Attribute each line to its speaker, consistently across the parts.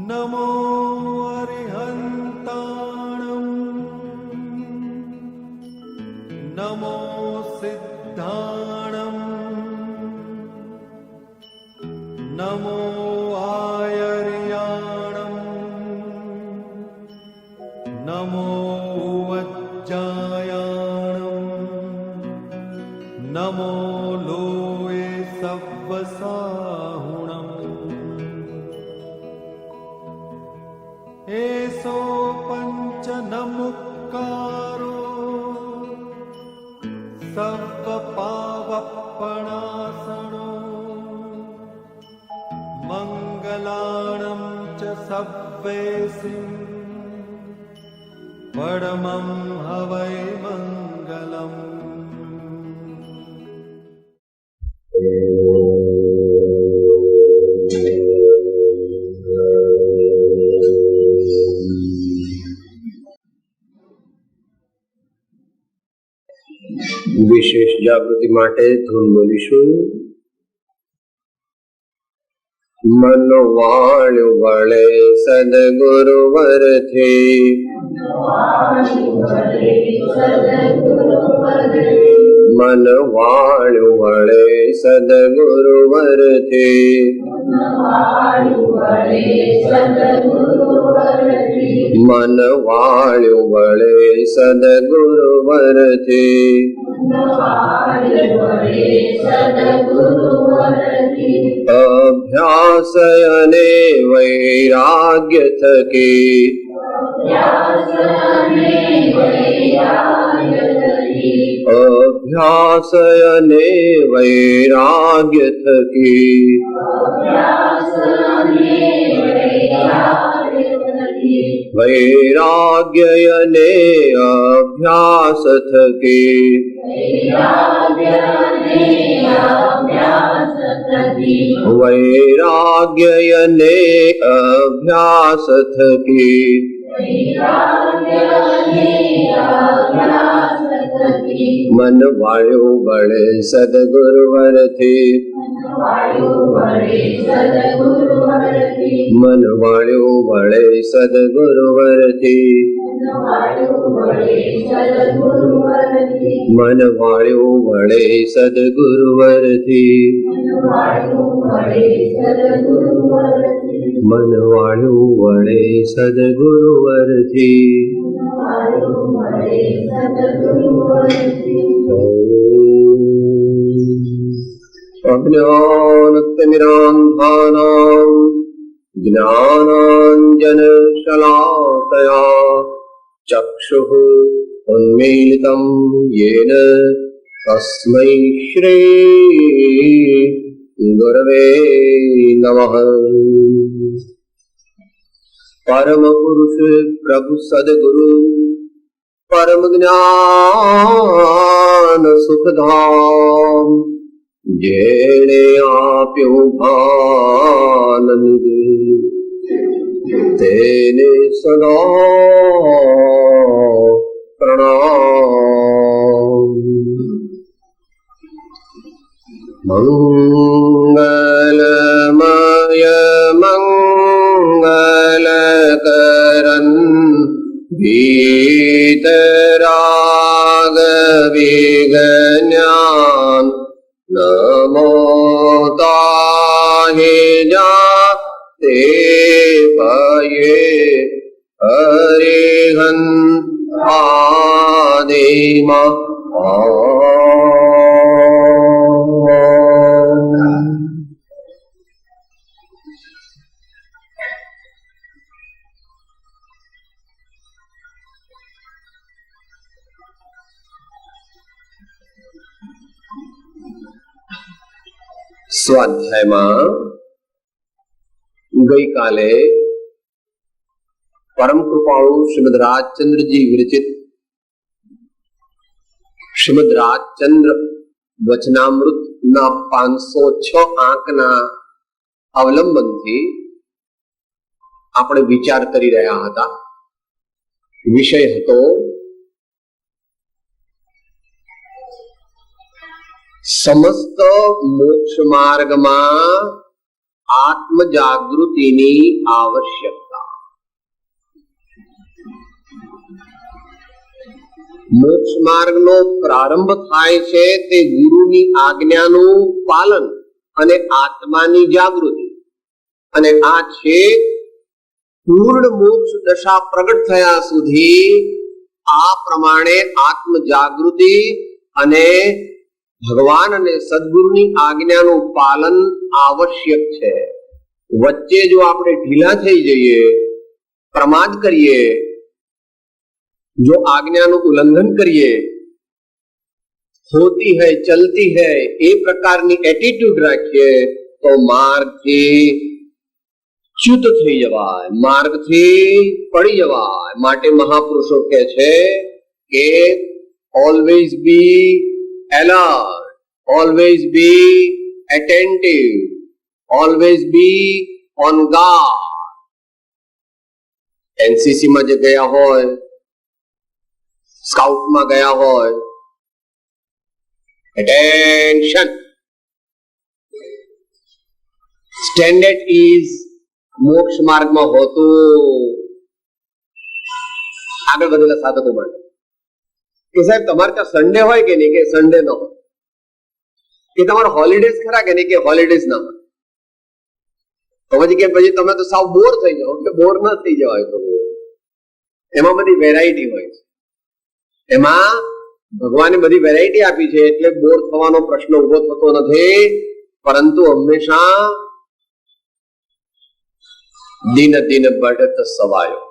Speaker 1: नमो अरिहन्ताणं नमो सिद्धाणं नमो आयर्याणं नमो वज्जायाणं नमो लोये सव्वसाहुणम् एसो पंच नमुक्कारो सर्वपावपणासनो मंगलाणं च सव्वेसिं परमं हवै मंगलम्।
Speaker 2: विशेष जागृति माटे धून बोलीशुं। मन वाण्यु वळे सद्गुरुवर थे, मन वाण्यु वळे सद्गुरुवर थे, मन वाण्यु वळे सद्गुरुवर थे, अभ्यास अने वैराग्य थके, अभ्यास अने वैराग्य थके, वैराग्य अने अभ्यास थके, वैराग्य अने अभ्यास थके, मन वाळ्यो वळे सद्गुरुवर थे, मन वाळ्यो वळे सद्गुरुवर थे, मन वाळ्यो वळे सद्गुरुवर थे, मन वाळ्यो वळे सद्गुरुवर थे। अज्ञानतिमिरान्धानां ज्ञानाञ्जनशलाकया चक्षुः उन्मीलितं येन तस्मै श्री गुरवे नमः। परम पुरुष प्रभु सद्गुरु परम ज्ञान सुखधाम, जेणे आप्यो आनंद तेने सदा प्रणाम। मंगलमय मंगलकरन् वीतराग विज्ञान, नमो ताहि जाते पये अरिहन्त आदिमा। સ્વાધ્યાયમાં ગઈકાલે પરમ કૃપાળુ શ્રીમદ રાજચંદ્રજી વિરચિત શ્રીમદ રાજચંદ્ર વચનામૃત ના 506 આંકના અવલંબનથી આપણે વિચાર કરી રહ્યા હતા। વિષય હતો समस्त मोक्ष मार्ग में આત્મ જાગૃતિની આવશ્યકતા. મોક્ષ માર્ગનો પ્રારંભ થાય છે તે ગુરુની આજ્ઞાનું પાલન અને આત્માની જાગૃતિ, અને આ છે પૂર્ણ મોક્ષ દશા પ્રગટ થયા સુધી આ પ્રમાણે આત્મ જાગૃતિ અને ભગવાન અને સદગુરુની આજ્ઞાનું પાલન આવશ્યક છે. વચ્ચે જો આપણે ઢીલા થઈ જઈએ, પ્રમાદ કરીએ, જો આજ્ઞાનું ઉલ્લંઘન કરીએ, હોતી હૈ ચલતી હૈ એ પ્રકારની એટીટ્યુડ રાખીએ તો માર્ગથી ચ્યુત થઈ જવાય, માર્ગથી પડી જવાય. માટે મહાપુરુષો કહે છે કે always be alert, always be attentive, always be on guard. NCC માં જે ગયા હોય, સ્કાઉટમાં ગયા હોય, એટેન્શન. સ્ટેન્ડર્ડ ઇઝ મોક્ષ માર્ગમાં હોતું આગળ વધેલા સાધકો માટે કે સાહેબ તમારે ત્યાં સન્ડે હોય કે નહીં, કે સન્ડે ન હોય, કે તમારે હોલિડેઝ ખરા કે નહીં, કે હોલિડેઝ ના હોય. તો પછી તમે તો સાવ બોર થઈ જાઓ, કે બોર ના થઈ જવાય. તો એમાં બધી વેરાયટી હોય છે, એમાં ભગવાને બધી વેરાયટી આપી છે, એટલે બોર થવાનો પ્રશ્ન ઉભો થતો નથી. પરંતુ હંમેશા દિન દિન બઢત સવાયો,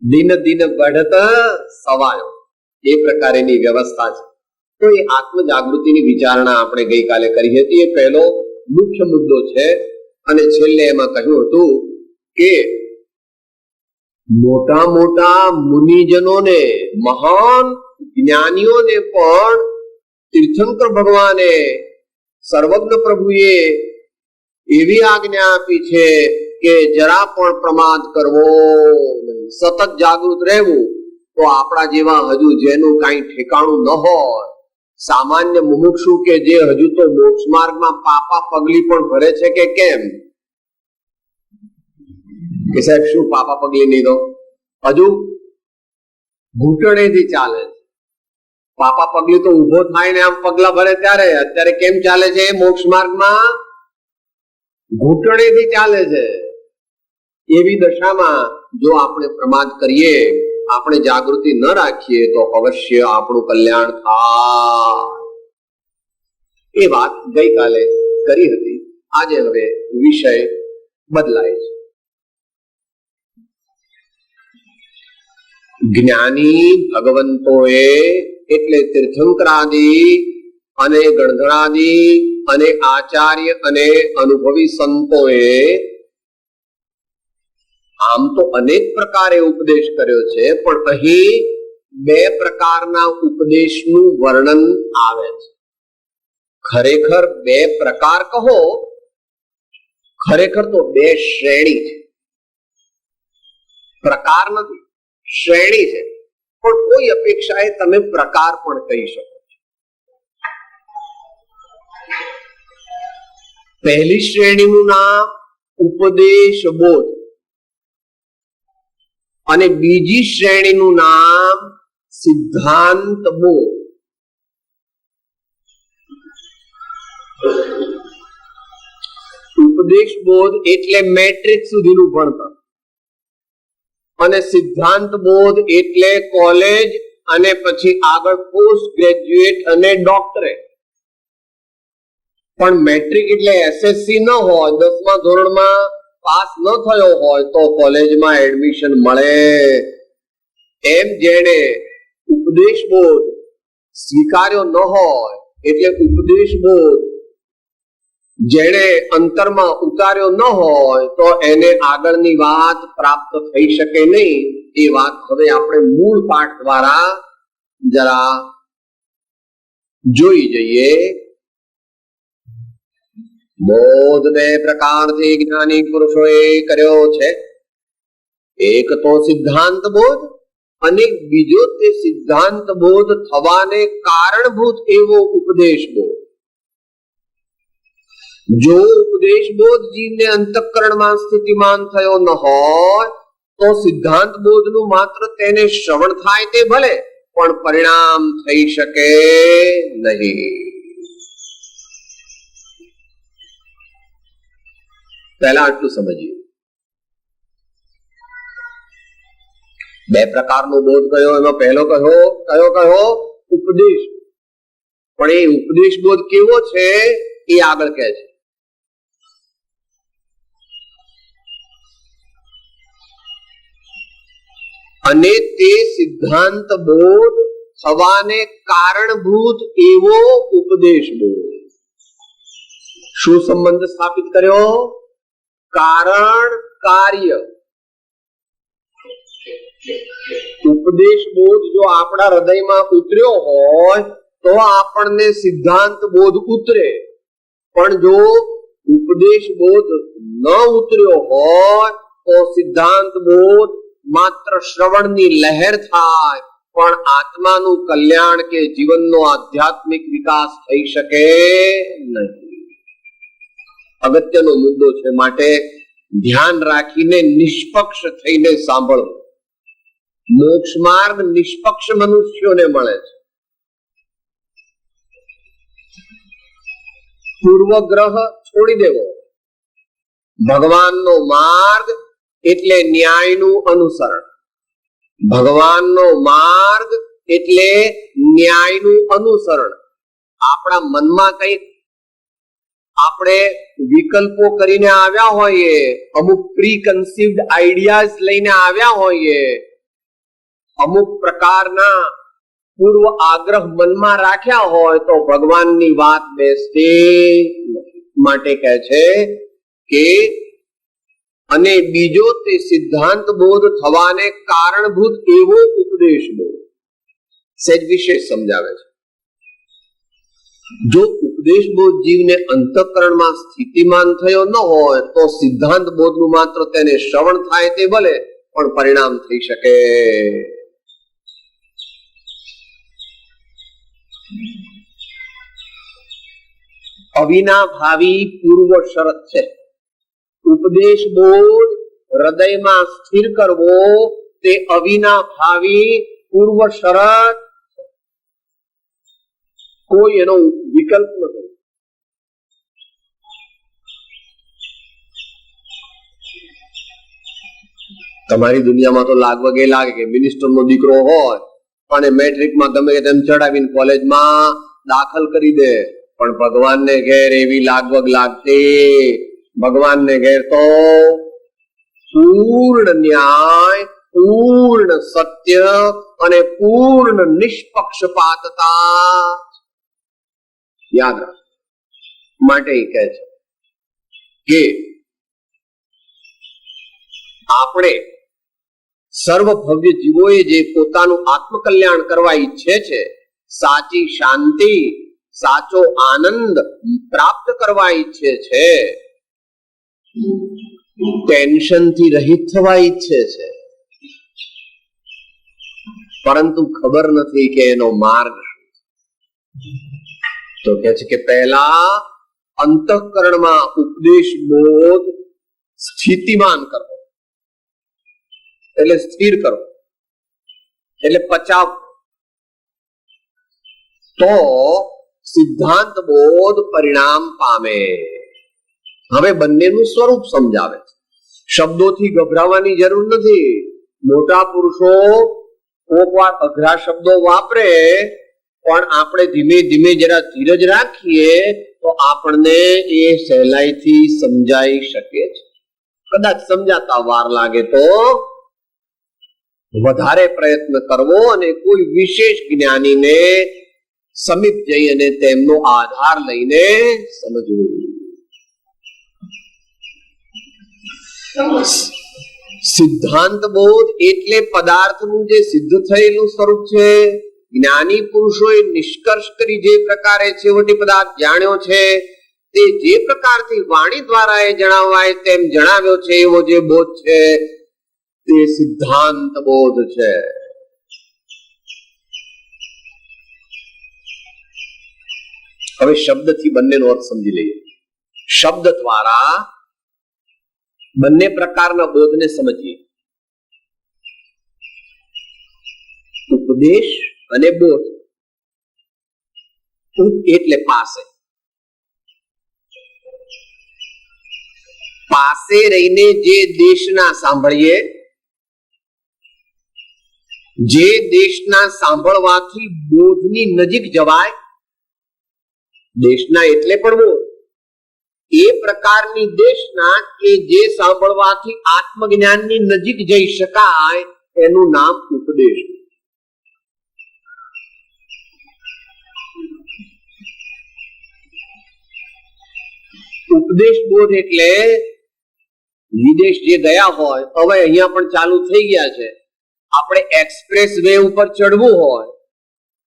Speaker 2: દિન દિન બઢત સવાયો, એ પ્રકારની વ્યવસ્થા છે. તો એ આત્મ જાગૃતિની વિચારણા આપણે ગઈકાલે કરી હતી. એ પહેલો મુખ્ય મુદ્દો છે. અને છેલ્લે એમાં કહ્યું હતું કે મોટા મોટા મુનિજનોને, મહાન જ્ઞાનીઓને પણ તીર્થંકર ભગવાને, સર્વજ્ઞ પ્રભુએ એવી આજ્ઞા આપી છે કે જરા પણ પ્રમાદ કરવો નહીં, સતત જાગૃત રહેવું. તો આપણા જેવા હજુ જેનું કઈ ઠેકાણું ન હોય, સામાન્ય મુમુક્ષુ કે જે હજુ તો મોક્ષ માર્ગમાં પાપા પગલી પણ ભરે છે કે કેમ, કે સાહેબ શું પાપા પગલી નહીં દો, હજુ ઘૂંટણેથી ચાલે છે. પાપા પગલી તો ઉભો થાય ને આમ પગલા ભરે ત્યારે, અત્યારે કેમ ચાલે છે મોક્ષ માર્ગમાં? ઘૂંટણેથી ચાલે છે. એવી દશામાં જો આપણે પ્રમાદ કરીએ, આપણે જાગૃતિ ન રાખીએ તો અવશ્ય આપણું કલ્યાણ થાય. એ વાત ગઈકાલે કરી હતી. આજે હવે વિષય બદલાય છે. જ્ઞાની ભગવંતોએ એટલે તીર્થંકરાદી અને ગણધરાદી અને આચાર્ય અને અનુભવી સંતોએ આમ તો અનેક પ્રકારે ઉપદેશ કર્યો છે, પણ અહીં બે પ્રકારના ઉપદેશનું વર્ણન આવે છે. ખરેખર બે પ્રકાર કહો, ખરેખર તો બે શ્રેણી છે. પ્રકાર નથી, શ્રેણી છે. પણ કોઈ અપેક્ષાએ તમે પ્રકાર પણ કહી શકો છો. પહેલી શ્રેણીનું નામ ઉપદેશ બોધ અને બીજી શ્રેણીનું નામ સિદ્ધાંત બોધ. ઉપદેશ બોધ એટલે મેટ્રિક સુધીનું ભણતર, અને સિદ્ધાંત બોધ એટલે કોલેજ અને પછી આગળ પોસ્ટ ગ્રેજ્યુએટ અને ડોક્ટરેટ. પણ મેટ્રિક એટલે એસએસસી ન હોય, 10મા ધોરણમાં પાસ ન થયો હોય તો કોલેજમાં એડમિશન મળે. એમ જેણે ઉપદેશ બોધ સ્વીકાર્યો ન હોય, એટલે ઉપદેશ બોધ જેણે અંતરમાં ઉતાર્યો ન હોય તો એને આગળની વાત પ્રાપ્ત થઈ શકે નહીં. એ વાત હવે આપણે મૂળ પાઠ દ્વારા જરા જોઈ જઈએ. બોધ બે પ્રકારથી જ્ઞાની પુરુષોએ કર્યો છે. એક તો સિદ્ધાંત બોધ અને બીજો તે સિદ્ધાંત બોધ થવાને કારણભૂત એવો ઉપદેશ બોધ. જો ઉપદેશ બોધ જીવને અંતઃકરણમાં સ્થિતિમાન થયો ન હોય તો સિદ્ધાંત બોધનું માત્ર તેને શ્રવણ થાય તે ભલે, પણ પરિણામ થઈ શકે નહીં. પહેલા આટલું સમજીએ. બે પ્રકારનો બોધ કયો, એમાં પહેલો કયો ઉપદેશ. પણ એ ઉપદેશ બોધ કેવો છે એ આગળ કહે છે. અને તે સિદ્ધાંત બોધ થવાને કારણભૂત એવો ઉપદેશ બોધ. શું સંબંધ સ્થાપિત કર્યો? કારણ કાર્ય. ઉપદેશ બોધ જો આપણા હૃદયમાં ઉતર્યો હોય તો આપણને સિદ્ધાંત બોધ ઉતરે. પણ જો ઉપદેશ બોધ ન ઉતર્યો હોય તો સિદ્ધાંત બોધ માત્ર શ્રવણની લહેર થાય, પણ આત્માનું કલ્યાણ કે જીવનનો આધ્યાત્મિક વિકાસ થઈ શકે નહીં. અગત્યનો મુદ્દો છે, માટે ધ્યાન રાખીને નિષ્પક્ષ થઈને સાંભળો. મોક્ષ માર્ગ નિષ્પક્ષ મનુષ્યોને મળે છે. પૂર્વગ્રહ છોડી દેવો. ભગવાનનો માર્ગ એટલે ન્યાયનું અનુસરણ. ભગવાનનો માર્ગ એટલે ન્યાયનું અનુસરણ. આપણા મનમાં કંઈક આપણે વિકલ્પો કરીને આવ્યા હોઈએ, અમુક પ્રી કન્સીવ્ડ આઈડિયાઝ લઈને આવ્યા હોઈએ, અમુક પ્રકારના પૂર્વ આગ્રહ મનમાં રાખ્યા હોય તો ભગવાનની વાત બેસતી માટે કહે છે કે અને બીજો તે સિદ્ધાંત બોધ થવાને કારણભૂત એવો ઉપદેશ બોધ. સહેજ વિશેષ સમજાવે છે. જો ઉપદેશ બોધ જીવને અંતઃકરણમાં સ્થિતિમાન થયો ન હોય તો સિદ્ધાંત બોધનું માત્ર તેને શ્રવણ થાય તે ભલે, પણ પરિણામ થઈ શકે. અવિનાભાવી પૂર્વ શરત છે. ઉપદેશ બોધ હૃદયમાં સ્થિર કરવો તે અવિનાભાવી પૂર્વ શરત. કોઈ એનો વિકલ્પ નથી. તમારી દુનિયામાં તો લાગવગ એ લાગે કે મિનિસ્ટરનો દીકરો હોય અને મેટ્રિકમાં ગમે તેમ ચડાવીને કોલેજમાં દાખલ કરી દે, પણ ભગવાનને ઘેર એવી લાગવગ લાગતી. ભગવાનને ઘેર તો પૂર્ણ ન્યાય, પૂર્ણ સત્ય અને પૂર્ણ નિષ્પક્ષપાતતા. યાદ રાખ. માટે એ કહે છે કે આપણે સર્વભવ્ય જીવોએ જે પોતાનું આત્મકલ્યાણ કરવા ઈચ્છે છે, સાચી શાંતિ, સાચો આનંદ પ્રાપ્ત કરવા ઈચ્છે છે, ટેન્શનથી રહિત થવા ઈચ્છે છે, પરંતુ ખબર નથી કે એનો માર્ગ તો કે છે કે પહેલા અંતઃકરણમાં ઉપદેશ બોધ સ્થિતિમાન કરવો, એટલે સ્થિર કરવો, એટલે પચાવ, તો સિદ્ધાંત બોધ પરિણામ પામે. હવે બંનેનું સ્વરૂપ સમજાવે છે. શબ્દોથી ગભરાવાની જરૂર નથી. મોટા પુરુષો કોક વાર અઘરા શબ્દો વાપરે, પણ આપણે ધીમે ધીમે જરા ધીરજ રાખીએ તો આપણને એ સહેલાઈથી સમજાઈ શકે છે. કદાચ સમજાતા વાર લાગે તો વધારે પ્રયત્ન કરવો અને કોઈ વિશેષ જ્ઞાનીને સમીપ જઈ અને તેમનો આધાર લઈને સમજવું. સિદ્ધાંત બોધ એટલે પદાર્થનું જે સિદ્ધ થયેલું સ્વરૂપ છે. જ્ઞાની પુરુષોએ નિષ્કર્ષ કરી જે પ્રકારે છેવટે પદાર્થ જાણ્યો છે તે જે પ્રકારથી વાણી દ્વારા એ જણાવાય તેમ જણાવ્યો છે એવો જે બોધ છે તે સિદ્ધાંત બોધ છે. હવે શબ્દથી બંનેનો અર્થ સમજી લઈએ. શબ્દ દ્વારા બંને પ્રકારના બોધને સમજીએ. ઉપદેશ અને બોધ. એટલે પાસે પાસે રહીને જે દેશના સાંભળીએ, જે દેશના સાંભળવાથી બોધની નજીક જવાય, દેશના એટલે પણ બોધ, એ પ્રકારની દેશના કે જે સાંભળવાથી આત્મજ્ઞાનની નજીક જઈ શકાય એનું નામ ઉપદેશ. ઉપદેશ બોધ એટલે વિદેશ જે ગયા હોય, હવે અહીંયા પણ ચાલુ થઈ ગયા છે. આપણે એક્સપ્રેસ વે ઉપર ચડવું હોય,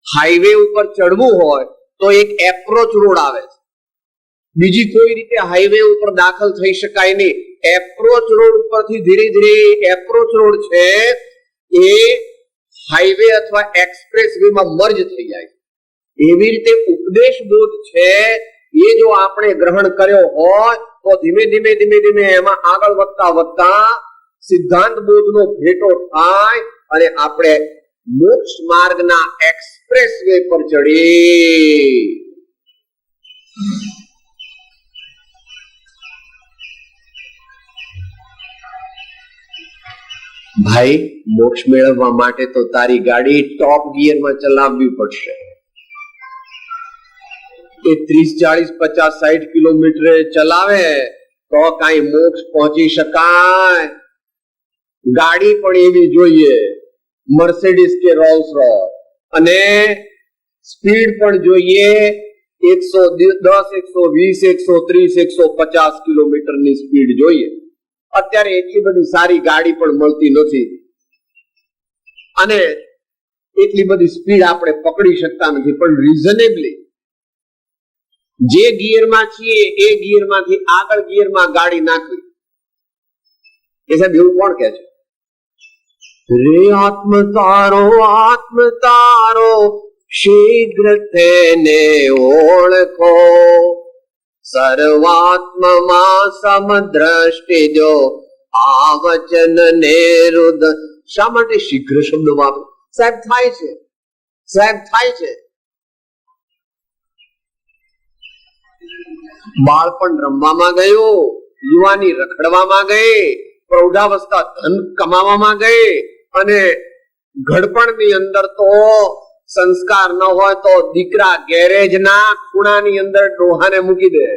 Speaker 2: હાઈવે ઉપર ચડવું હોય તો એક એપ્રોચ રોડ આવે છે. બીજી કોઈ રીતે હાઈવે ઉપર દાખલ થઈ શકાય નહીં. એપ્રોચ રોડ ઉપરથી ધીરે ધીરે એપ્રોચ રોડ છે એ હાઈવે અથવા એક્સપ્રેસ વે માં મર્જ થઈ જાય. એવી રીતે ઉપદેશ બોધ છે એ જો આપણે ગ્રહણ કર્યો હોય તો ધીમે ધીમે ધીમે ધીમે એમાં આગળ વધતા વધતા સિદ્ધાંત બોધનો ભેટો થાય અને આપણે મોક્ષ માર્ગના એક્સપ્રેસ વે પર ચડી. ભાઈ, મોક્ષ મેળવવા માટે તો તારી ગાડી ટોપ ગિયરમાં ચલાવવી પડશે. એ 30, 40, 50, 60 કિલોમીટર ચલાવે તો કઈ મોક્ષ પહોંચી શકાય? ગાડી પણ એવી જોઈએ, મર્સિડીઝ કે રોલ્સ રોયસ, અને સ્પીડ પણ જોઈએ 110, 120, 130, 150 કિલોમીટરની સ્પીડ જોઈએ. અત્યારે એટલી બધી સારી ગાડી પણ મળતી નથી અને એટલી બધી સ્પીડ આપણે પકડી શકતા નથી. પણ રીઝનેબલી જે ગિયરમાં છીએ એ ગિયરમાંથી આગળ ગિયરમાં ગાડી નાખવી, એ સાહેબ એવું કોણ કે છે? રે આત્મ તારો શીઘ્ર તેને ઓળખો, સર્વાત્મમાં સમદ્રષ્ટિ જો આ વચન ને રુદ. શા માટે શીઘ્ર શબ્દ વાપરો? સાહેબ થાય છે, સાહેબ થાય છે. બાળપણ રમવામાં ગયું, યુવાની રખડવામાં ગઈ, પ્રૌઢાવસ્થા ધન કમાવામાં ગઈ, અને ઘડપણની અંદર તો સંસ્કાર ન હોય તો દીકરા ગેરેજના ખૂણાની અંદર ડોહાને મૂકી દે.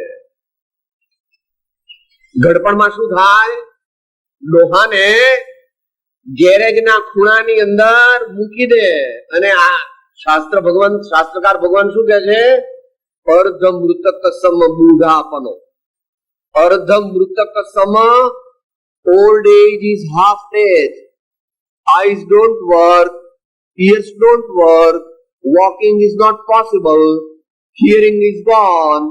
Speaker 2: ઘડપણમાં શું થાય? ડોહાને ગેરેજના ખૂણાની અંદર મૂકી દે. અને આ શાસ્ત્રકાર ભગવાન શું કહે છે? અર્ધ મૃતક સમ બુઢાપનો. અર્ધ મૃતક સમ old age is half death. Eyes don't work, ears don't work, walking is not possible, hearing is gone.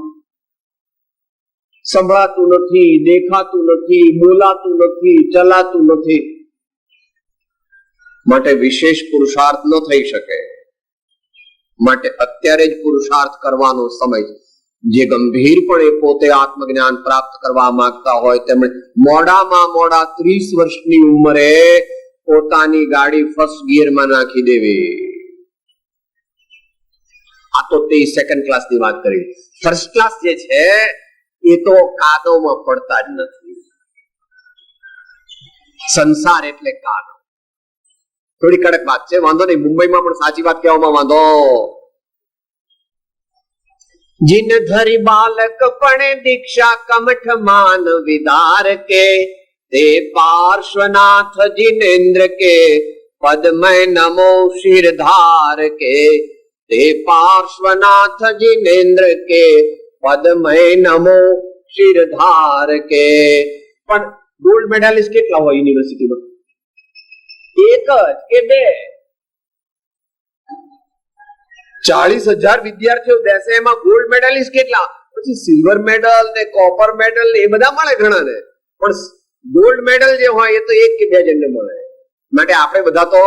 Speaker 2: સંભળાતું નથી, દેખાતું નથી, બોલાતું નથી, ચલાતું નથી. માટે વિશેષ પુરુષાર્થ ન થઈ શકે. માટે અત્યારે જ પુરુષાર્થ કરવાનો સમય છે. જે ગંભીરપણે પોતે આત્મજ્ઞાન પ્રાપ્ત કરવા માંગતા હોય તેમણે મોડામાં મોડા 30 વર્ષની ઉંમરે પોતાની ગાડી ફર્સ્ટ ગિયરમાં નાખી દેવી. આ તો તે સેકન્ડ ક્લાસની વાત કરી. ફર્સ્ટ ક્લાસ જે છે એ તો કાદવમાં પડતા જ નથી. સંસાર એટલે કાદવ. થોડી કડક વાત છે, વાંધો નહીં. મુંબઈમાં પણ સાચી વાત કહેવામાં વાંધો. जिन धरि बालक पणे दीक्षा कमठ मान विदार के, ते पार्श्वनाथ जिनेन्द्र के पद में नमो शिरधार के. ते पार्श्वनाथ जिनेन्द्र के पद में नमो शिरधार के. પણ ગોલ્ડ મેડાલિસ્ટ કેટલા હોય યુનિવર્સિટીમાં? એક જ કે બે? 40,000 વિદ્યાર્થીઓ બેસે, એમાં ગોલ્ડ મેડાલિસ્ટ કેટલા? પછી સિલ્વર મેડલ ને કોપર મેડલ ને એ બધા મળે ઘણા ને, પણ ગોલ્ડ મેડલ જે હોય એ તો એક કે બે જણને મળે. માટે આપણે બધા તો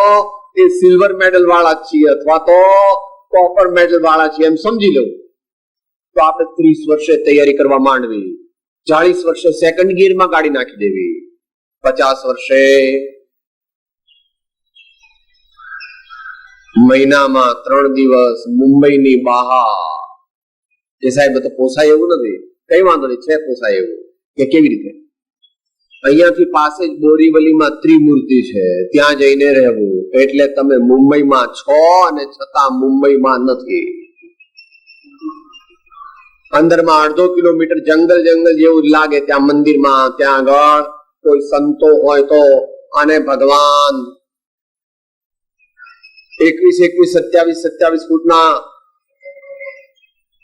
Speaker 2: એ સિલ્વર મેડલ વાળા છીએ અથવા તો કોપર મેડલ વાળા છીએ એમ સમજી લઉં. તો આપણે 30 વર્ષે તૈયારી કરવા માંડવી. 40 વર્ષે સેકન્ડ ગિયરમાં ગાડી નાખી દેવી, 50 વર્ષે મહિનામાં 3 દિવસ મુંબઈની બહાર. એ સાહેબ તો પોસાય એવું નથી. કઈ વાંધો નહીં, છે પોસાય એવું. કે કેવી રીતે? અહીંયાથી પાસે જ બોરીવલીમાં ત્રિમૂર્તિ છે, ત્યાં જઈને રહેવું. એટલે તમે મુંબઈમાં છો અને છતાં મુંબઈમાં નથી. અંદરમાં 1/2 કિલોમીટર જંગલ જેવું લાગે, ત્યાં મંદિરમાં, ત્યાં આગળ કોઈ સંતો હોય તો, અને ભગવાન 27 ફૂટના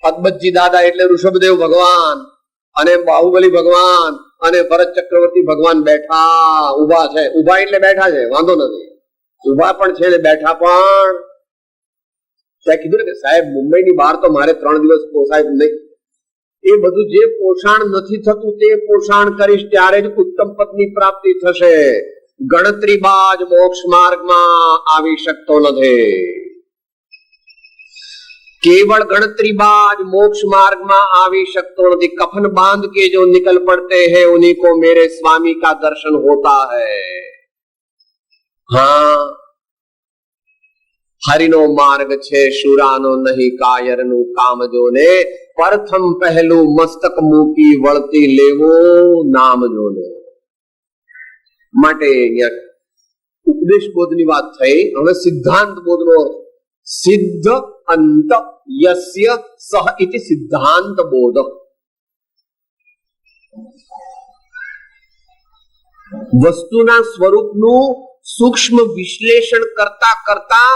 Speaker 2: અદબતજી દાદા એટલે ઋષભદેવ ભગવાન અને બાહુબલી ભગવાન અને ભરત ચક્રવર્તી ભગવાન બેઠા ઉભા છે. ઉભા એટલે બેઠા છે, વાંધો નથી. ઉભા પણ છે ને બેઠા પણ. ત્યાં કીધું ને કે સાહેબ મુંબઈની બહાર તો મારે 3 દિવસ પોસાય નહીં. એ બધું જે પોષણ નથી થતું તે પોષણ કરીશ ત્યારે જ ઉત્તમ પદની પ્રાપ્તિ થશે. ગણતરીબાજ મોક્ષ માર્ગમાં આવી શકતો નથી. केवल गणतरीबाज मोक्ष मार्ग में आवी सकतो नहीं. कफन बांध के जो निकल पड़ते हैं उन्हीं को मेरे स्वामी का दर्शन होता है. हाँ, हरिनो मार्ग छे शुरानो नहीं कायरनु काम जो ने. प्रथम पहलू मस्तक मूकी वळती लेवो नाम जो ने. માટે ઉપદેશ બોધની વાત થઈ. હવે સિદ્ધાંત બોધનો સિદ્ધ અંત યસ્ય સહ ઇતિ સિદ્ધાંત બોધ. વસ્તુના સ્વરૂપનું સૂક્ષ્મ વિશ્લેષણ કરતા કરતા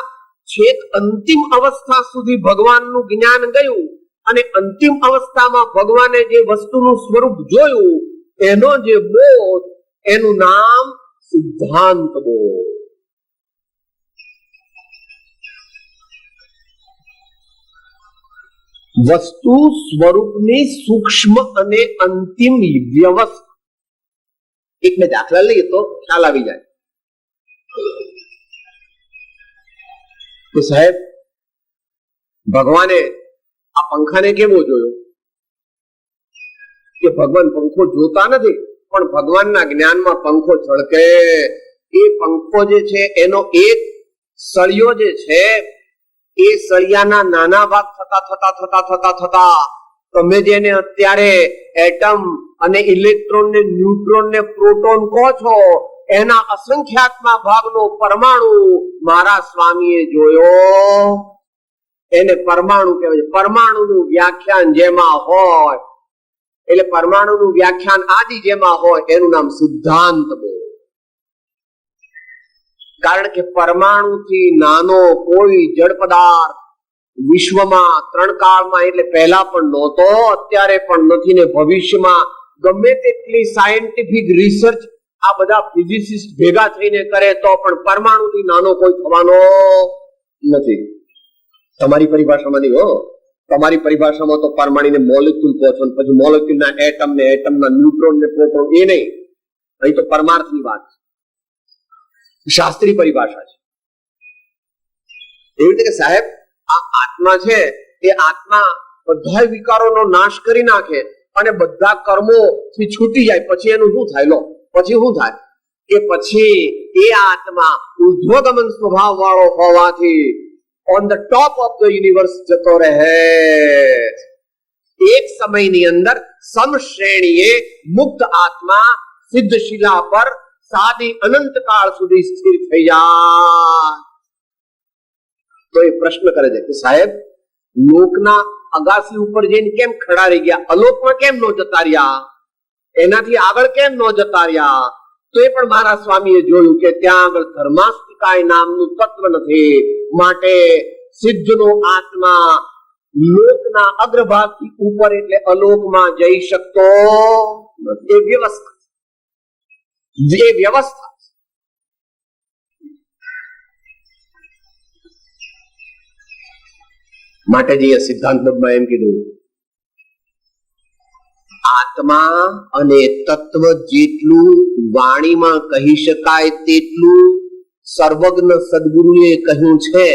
Speaker 2: છેક અંતિમ અવસ્થા સુધી ભગવાનનું જ્ઞાન ગયું અને અંતિમ અવસ્થામાં ભગવાને જે વસ્તુનું સ્વરૂપ જોયું એનો જે બોધ, એનું નામ સિદ્ધાંત બોધ. વસ્તુ સ્વરૂપની સૂક્ષ્મ અને અંતિમ વ્યવસ્થા. એક બે દાખલા લઈએ તો ખ્યાલ આવી જાય કે સાહેબ ભગવાને આ પંખાને કેવો જોયો? કે ભગવાન પંખો જોતા નથી, પણ ભગવાનના જ્ઞાનમાં પંખો છળકે. એ પંખો જે છે એનો એક સળિયો જે છે એ સળિયાના નાના ભાગ થતા તમે જેને અત્યારે એટમ અને ઇલેક્ટ્રોન ને ન્યુટ્રોન ને પ્રોટોન કહો છો, એના અસંખ્યાતમાં ભાગનો પરમાણુ મારા સ્વામીએ જોયો. એને પરમાણુ કહેવાય. પરમાણુનું વ્યાખ્યાન જેમાં હોય એટલે પરમાણુનું વ્યાખ્યાન આદિ જેમાં હોય એનું નામ સિદ્ધાંત બોધ. કારણ કે પરમાણુથી નાનો કોઈ જડ પદાર્થ વિશ્વમાં 3 કાળમાં એટલે પહેલા પણ નહોતો, અત્યારે પણ નથી ને ભવિષ્યમાં ગમે તેટલી સાયન્ટિફિક રિસર્ચ આ બધા ફિઝિસિસ્ટ ભેગા થઈને કરે તો પણ પરમાણુથી નાનો કોઈ થવાનો નથી. તમારી પરિભાષામાં નહીં હો. તમારી પરિભાષામાં તો પરમાણુને મોલેક્યુલ કહો છો, પછી મોલેક્યુલના એટમ ને એટમના ન્યુટ્રોન ને પ્રોટોન, એ નહીં. અહીં તો પરમાર્થની વાત છે, શાસ્ત્રીય પરિભાષા છે. એવી રીતે કે સાહેબ આ આત્મા છે એ આત્મા બધા વિકારોનો નાશ કરી નાખે અને બધા કર્મો થી છૂટી જાય, પછી એનું શું થાય? લો પછી શું થાય? કે પછી એ આત્મા ઉર્ધ્વગમન સ્વભાવ વાળો હોવાથી on the top of the universe જતો રહે. એક સમયની અંદર સમશ્રેણીએ મુક્ત આત્મા સિદ્ધશિલા પર સાદી અનંત કાળ સુધી સ્થિર થઈ જાય. તો એ પ્રશ્ન કરે છે કે સાહેબ લોકના અગાસી ઉપર જઈને કેમ ખડા રહી ગયા? અલોકમાં કેમ ન જતા રહ્યા? એનાથી આગળ કેમ ન જતા રહ્યા? તો એ પણ મારા સ્વામીએ જોયું કે ત્યાં આગળ ધર્માસ્તિકાય નામનું તત્વ નથી. માટે સિદ્ધનો આત્મા લોકના અગ્રભાગથી ઉપર એટલે અલોકમાં જઈ શકતો નથી. એ વ્યવસ્થા, જે વ્યવસ્થા માટે જે સિદ્ધાંત બોધમાં એમ કીધું, આત્મા અને તત્વ જેટલું વાણીમાં કહી શકાય તેટલું સર્વજ્ઞ સદગુરુએ કહ્યું છે.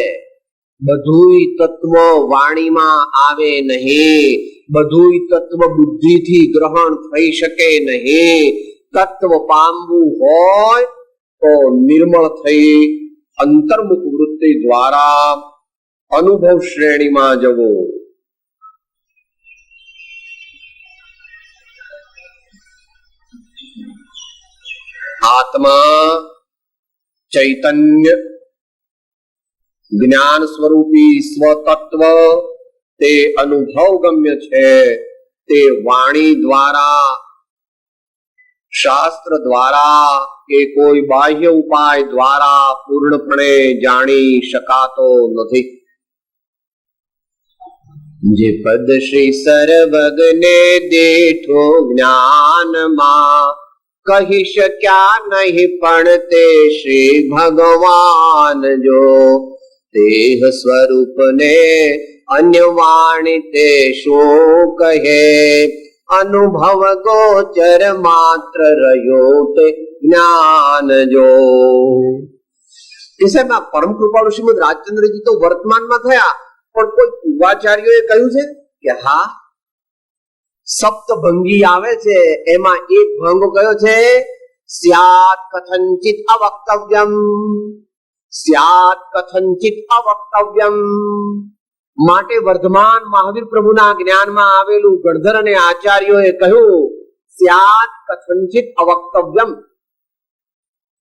Speaker 2: બધું તત્વ વાણીમાં આવે નહીં. બધું તત્વ બુદ્ધિથી ગ્રહણ થઈ શકે નહીં. તત્વ પામવું હોય તો નિર્મળ થઈ અંતર્મુખ વૃત્તિ દ્વારા અનુભવ શ્રેણીમાં જવું. આત્મા ચૈતન્ય જ્ઞાન સ્વરૂપી સ્વતત્વ તે અનુભવ ગમ્ય છે. તે વાણી દ્વારા, શાસ્ત્ર દ્વારા કે કોઈ બાહ્ય ઉપાય દ્વારા પૂર્ણપણે જાણી શકાતો નથી. જે પદ શ્રી સર્વજ્ઞને દેઠો જ્ઞાનમાં કહી શક્યા નહીં પણ તે શ્રી ભગવાન જો દેહ સ્વરૂપને અન્ય વાણી તે શું કહે અનુભવ ગોચર માત્ર રહ્યો તે જ્ઞાન જો. સાહેબ આ પરમ કૃપાળુ શ્રીમદ રાજચંદ્રજી તો વર્તમાનમાં થયા, પણ કોઈ પૂર્વાચાર્યોએ કહ્યું છે કે હા સપ્તભંગી આવે છે, એમાં એક ભંગ કયો છે? સ્યાત કથંચિત અવક્તવ્યમ. સ્યાત કથંચિત અવક્તવ્યમ માટે વર્ધમાન મહાવીર પ્રભુના જ્ઞાનમાં આવેલું ગણધર અને આચાર્યોએ કહ્યું સ્યાત કથંચિત અવક્તવ્યમ.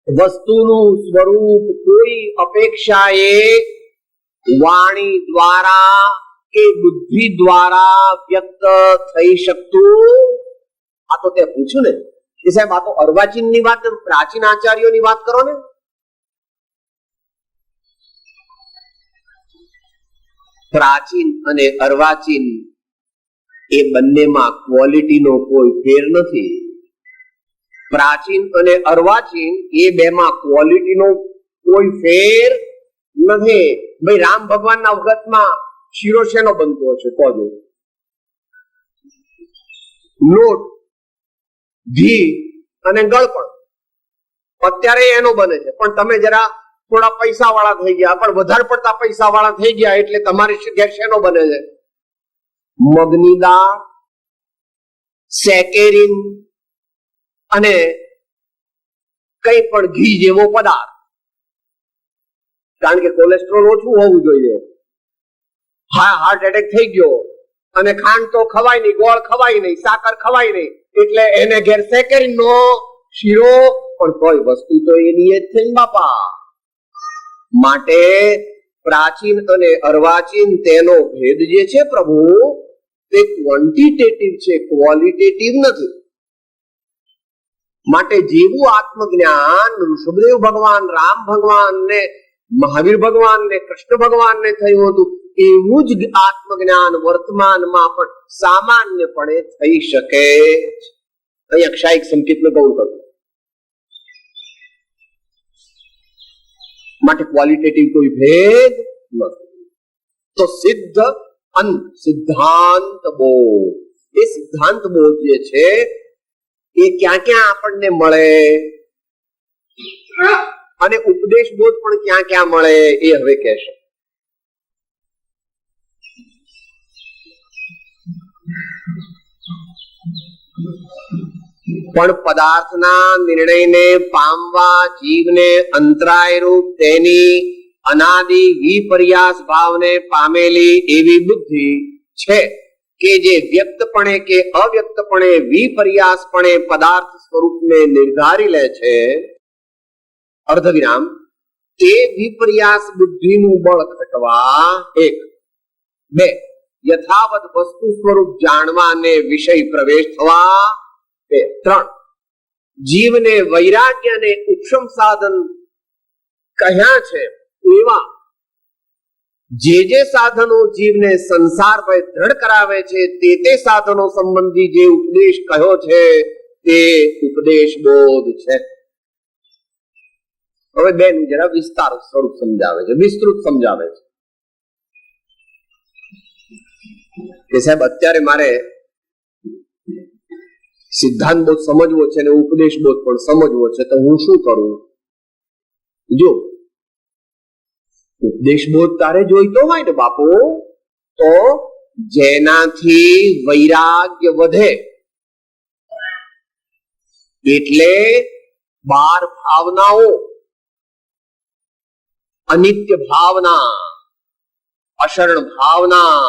Speaker 2: વસ્તુનું સ્વરૂપ કોઈ અપેક્ષાએ વાણી દ્વારા કે બુદ્ધિ દ્વારા વ્યક્ત થઈ શકતું. આ તો તે પૂછ્યું ને કે સાહેબ આ તો અર્વાચીનની વાત, પ્રાચીન આચાર્યોની વાત કરો ને. પ્રાચીન અને અર્વાચીન એ બંનેમાં ક્વોલિટીનો કોઈ ફેર નથી. પ્રાચીન અને અર્વાચીન એ બેમાં ક્વોલિટીનો કોઈ ફેર નથી. ભાઈ રામ ભગવાનના વખતમાં શીરો શેનો બનતો હશે? કહો. લોટ, ઘી અને ગળપણ અત્યારે એનો બને છે. પણ તમે જરા થોડા પૈસા વાળા થઈ ગયા, પણ વધારે પડતા પૈસા વાળા થઈ ગયા એટલે તમારે ઘેર શેનો બને છે? મગની દાળ, સેકેરીન અને કઈ પણ ઘી જેવો પદાર્થ. કારણ કે કોલેસ્ટ્રોલ ઓછું હોવું જોઈએ. હાર્ટ એટેક થઈ ગયો અને ખાંડ તો ખવાય નહીં, ગોળ ખવાય નહીં, સાકર ખવાય નહીં, એટલે એને ઘેર સેકેરીન નો શીરો. પણ કોઈ વસ્તુ તો એની જ થઈ બાપા. માટે પ્રાચીન અને અર્વાચીન તેનો ભેદ જે છે પ્રભુ તે ક્વોન્ટિટેટિવ છે, ક્વોલિટેટિવ નથી. માટે જેવું આત્મજ્ઞાન ઋષભદેવ ભગવાન, રામ ભગવાન ને મહાવીર ભગવાન ને કૃષ્ણ ભગવાન ને થયું હતું, એવું જ આત્મજ્ઞાન વર્તમાનમાં પણ સામાન્યપણે થઈ શકે. અહીંયા ક્ષાયિક સંકેતને ગૌણ કરું. માટે ક્વોલિટેટિવ કોઈ ભેદ નથી. તો સિદ્ધ અંત સિદ્ધાંત બોધ, એ સિદ્ધાંત બોધ જે છે એ ક્યાં ક્યાં આપણને મળે અને ઉપદેશ બોધ પણ ક્યાં ક્યાં મળે એ હવે કહેશે. પણ પદાર્થના નિર્ણયને પામવા જીવને અંતરાય રૂપ તેની અનાદિ વિપર્યાસ ભાવને પામેલી એવી બુદ્ધિ છે કે જે વ્યક્તપણે કે અવ્યક્તપણે વિપર્યાસપણે પદાર્થ સ્વરૂપને નિર્ધારી લે છે. અર્ધવિરામ. તે વિપર્યાસ બુદ્ધિનું બળ ઘટવા. 1. 2. યથાવત વસ્તુ સ્વરૂપ જાણવાને વિષય પ્રવેશ થવા. 2. 3. જીવને વૈરાગ્ય અને ઉપશમ સાધન કહ્યા છે એવા જે સાધનો જીવને સંસાર ભય દ્રઢ કરાવે છે તે સાધનો સંબંધી જે ઉપદેશ કહ્યો છે તે ઉપદેશ બોધ છે. હવે બેન જરા વિસ્તાર સ્વરૂપ સમજાવે છે, વિસ્તૃત સમજાવે છે કે સાહેબ અત્યારે મારે સિદ્ધાંત બોધ સમજવો છે અને ઉપદેશ બોધ પણ સમજવો છે, તો હું શું કરું? જો ઉપદેશ બોધ તારે જોઈતો હોય ને બાપુ, તો જેનાથી વૈરાગ્ય વધે, એટલે 12 ભાવનાઓ, અનિત્ય ભાવના, અશરણ ભાવના,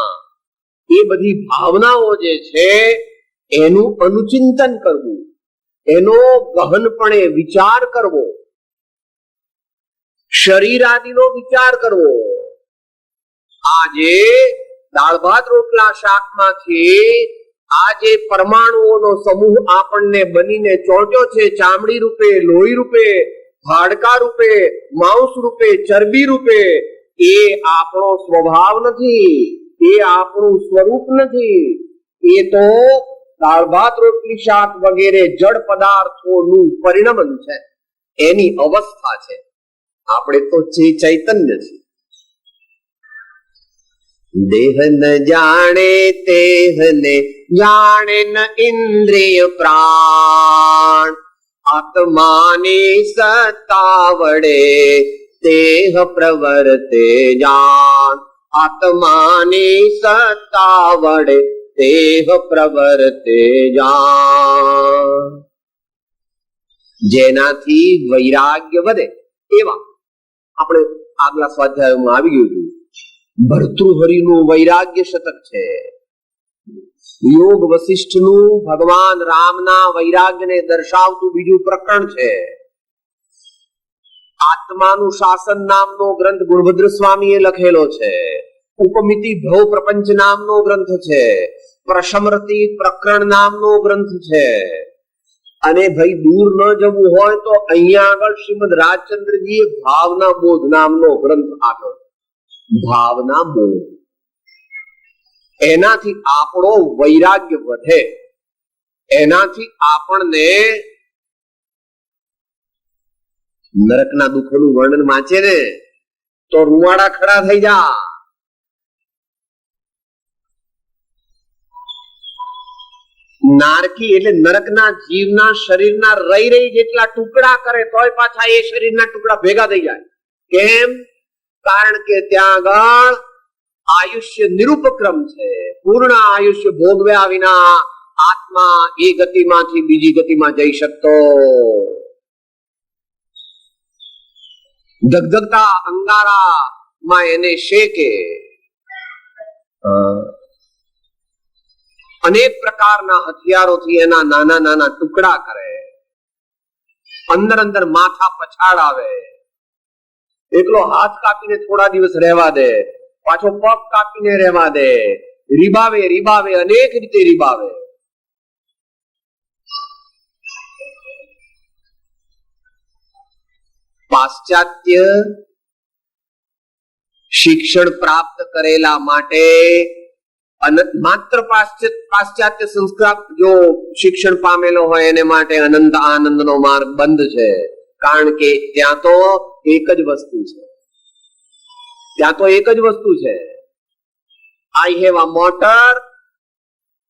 Speaker 2: એ બધી ભાવનાઓ જે છે એનું અનુચિંતન કરવું, એનો ગહનપણે વિચાર કરવો, શરીર આદિનો વિચાર કરવો. આજે દાળ ભાત રોટલા શાકમાંથી આ જે પરમાણુઓનો સમૂહ આપણને બનીને ચોંટ્યો છે, ચામડી રૂપે, લોહી રૂપે, હાડકા રૂપે, માંસ રૂપે, ચરબી રૂપે, એ આપણો સ્વભાવ નથી, એ આપણું સ્વરૂપ નથી. એ તો દાળ ભાત રોટલી શાક વગેરે જડ પદાર્થોનું પરિણમન છે, એની અવસ્થા છે. આપણે તો ચૈતન્ય છે. દેહ ન જાણે તેહને જાણે ન ઇન્દ્રિય પ્રાણ, આત્માની સત્તા વડે દેહ પ્રવર્તે જાણ, આત્માની સત્તા વડે દેહ પ્રવર્તે જાણ. જેનાથી વૈરાગ્ય વધે એવા આપણે આગલા સ્વાધ્યાયમાં આવી ગયું હતું. ભર્તૃહરિનું વૈરાગ્ય શતક છે. યોગ વશિષ્ઠનું ભગવાન રામના વૈરાગ્યને દર્શાવતું બીજું પ્રકરણ છે. આત્માનું શાસન નામનો ગ્રંથ ગુણભદ્ર સ્વામીએ લખેલો છે. ઉપમિતિ ભવ પ્રપંચ નામનો ગ્રંથ છે. પ્રશમરતિ પ્રકરણ નામનો ગ્રંથ છે. અને ભાઈ દૂર ન જવું હોય તો અહીંયા આગળ શ્રીમદ રાજચંદ્રજીએ ભાવના બોધ નામનો ગ્રંથ આપ્યો. ભાવના બોધ, એનાથી આપણો વૈરાગ્ય વધે, એનાથી આપણને નરકના દુઃખોનું વર્ણન વાંચે ને તો રૂવાડા ખડા થઈ જા. નારકી એટલે નરકના જીવના શરીરના રહી જેટલા ટુકડા કરે તોય પાછા એ શરીરના ટુકડા ભેગા થઈ જાય. કેમ? કારણ કે ત્યાં આગળ આયુષ્ય નિરૂપક્રમ છે. પૂર્ણ આયુષ્ય ભોગવ્યા વિના આત્મા એ ગતિમાંથી બીજી ગતિમાં જઈ શકતો. ધગધગતા અંગારામાં એને શેકે, અનેક પ્રકારના હથિયારોથી એના નાના નાના ટુકડા કરે, અંદર અંદર માથા પછાડાવે, એકલો હાથ કાપીને થોડા દિવસ રહેવા દે, પાછો પગ કાપીને રહેવા દે, રીબાવે રીબાવે, અનેક રીતે રીબાવે. પાશ્ચાત્ય શિક્ષણ પ્રાપ્ત કરેલા માટે માત્ર પાશ્ચાત્ય સંસ્કાર જો શિક્ષણ પામેલો હોય એને માટે અનંત આનંદનો માર્ગ બંધ છે. કારણ કે ત્યાં તો એક જ વસ્તુ છે, ત્યાં તો એક જ વસ્તુ છે. I have a motor,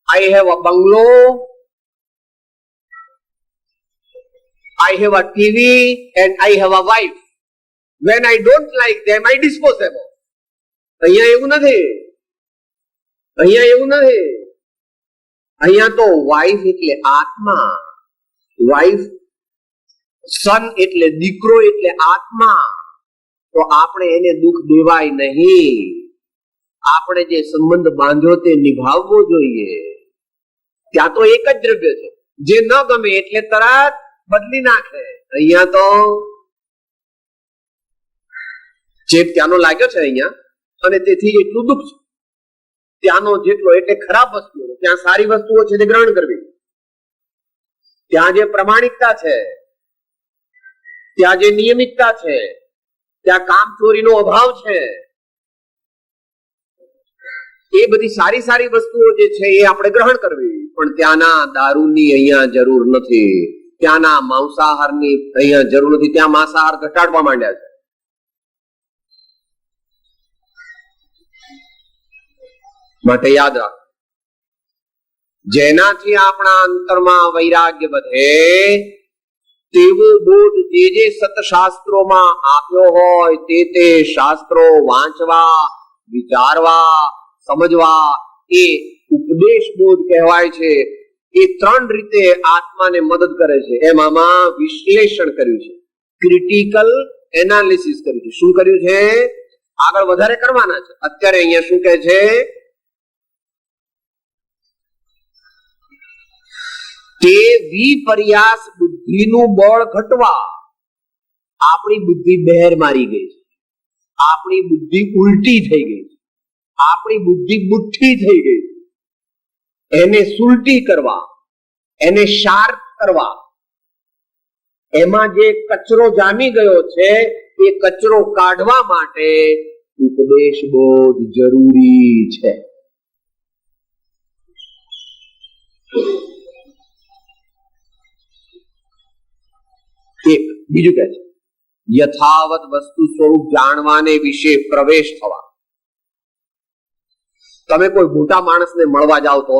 Speaker 2: I have a bungalow, I have a TV and I have a wife. When I don't like them, I dispose them. અહીંયા એવું નથી, અહીંયા એવું નથી. અહીંયા તો વાઇફ એટલે આત્મા, વાઇફ, સન એટલે દીકરો એટલે આત્મા. તો આપણે એને દુઃખ દેવાય નહીં. આપણે જે સંબંધ બાંધ્યો તે નિભાવવો જોઈએ. ત્યાં તો એક જ દ્રવ્ય છે, જે ન ગમે એટલે તરત બદલી નાખે. અહીંયા તો ચેપ ત્યાંનો લાગ્યો છે અહીંયા, અને તેથી એટલું દુઃખ છે. ત્યાંનો જેટલો એટલે ખરાબ વસ્તુઓ, ત્યાં સારી વસ્તુઓ છે તે ગ્રહણ કરવી. ત્યાં જે પ્રમાણિકતા છે, ત્યાં જે નિયમિતતા છે, ત્યાં કામચોરીનો અભાવ છે, એ બધી સારી સારી વસ્તુઓ જે છે એ આપણે ગ્રહણ કરવી. પણ ત્યાંના દારૂની અહીંયા જરૂર નથી, ત્યાંના માંસાહારની અહીંયા જરૂર નથી. ત્યાં માંસાહાર ઘટાડવા માંડ્યા છે. માટે યાદ રાખો, જેનાથી આપણા અંતરમાં વૈરાગ્ય વધે તેવો બોધ જે સતશાસ્ત્રોમાં આપ્યો હોય તે શાસ્ત્રો વાંચવા, વિચારવા, સમજવા, એ ઉપદેશ બોધ કહેવાય છે. એ ત્રણ રીતે આત્માને મદદ કરે છે. એમ આમાં વિશ્લેષણ કર્યું છે, ક્રિટિકલ એનાલિસિસ કર્યું છે. શું કર્યું છે? આગળ વધારે કરવાના છે. અત્યારે અહીંયા શું કહે છે? તે વિપર્યાસ બુદ્ધિનું બળ ઘટવા. આપણી બુદ્ધિ બહેર મારી ગઈ છે, આપણી બુદ્ધિ ઉલટી થઈ ગઈ છે, આપણી બુદ્ધિ બુઠ્ઠી થઈ ગઈ છે. એને સુલટી કરવા, એને શાર્પ કરવા, એમાં જે કચરો જામી ગયો છે એ કચરો કાઢવા માટે ઉપદેશ બોધ જરૂરી છે. એક બીજું કહે છે, યથાવત વસ્તુ સ્વરૂપ જાણવાને વિશે પ્રવેશ થવા. તમે કોઈ મોટા માણસને મળવા જાઓ તો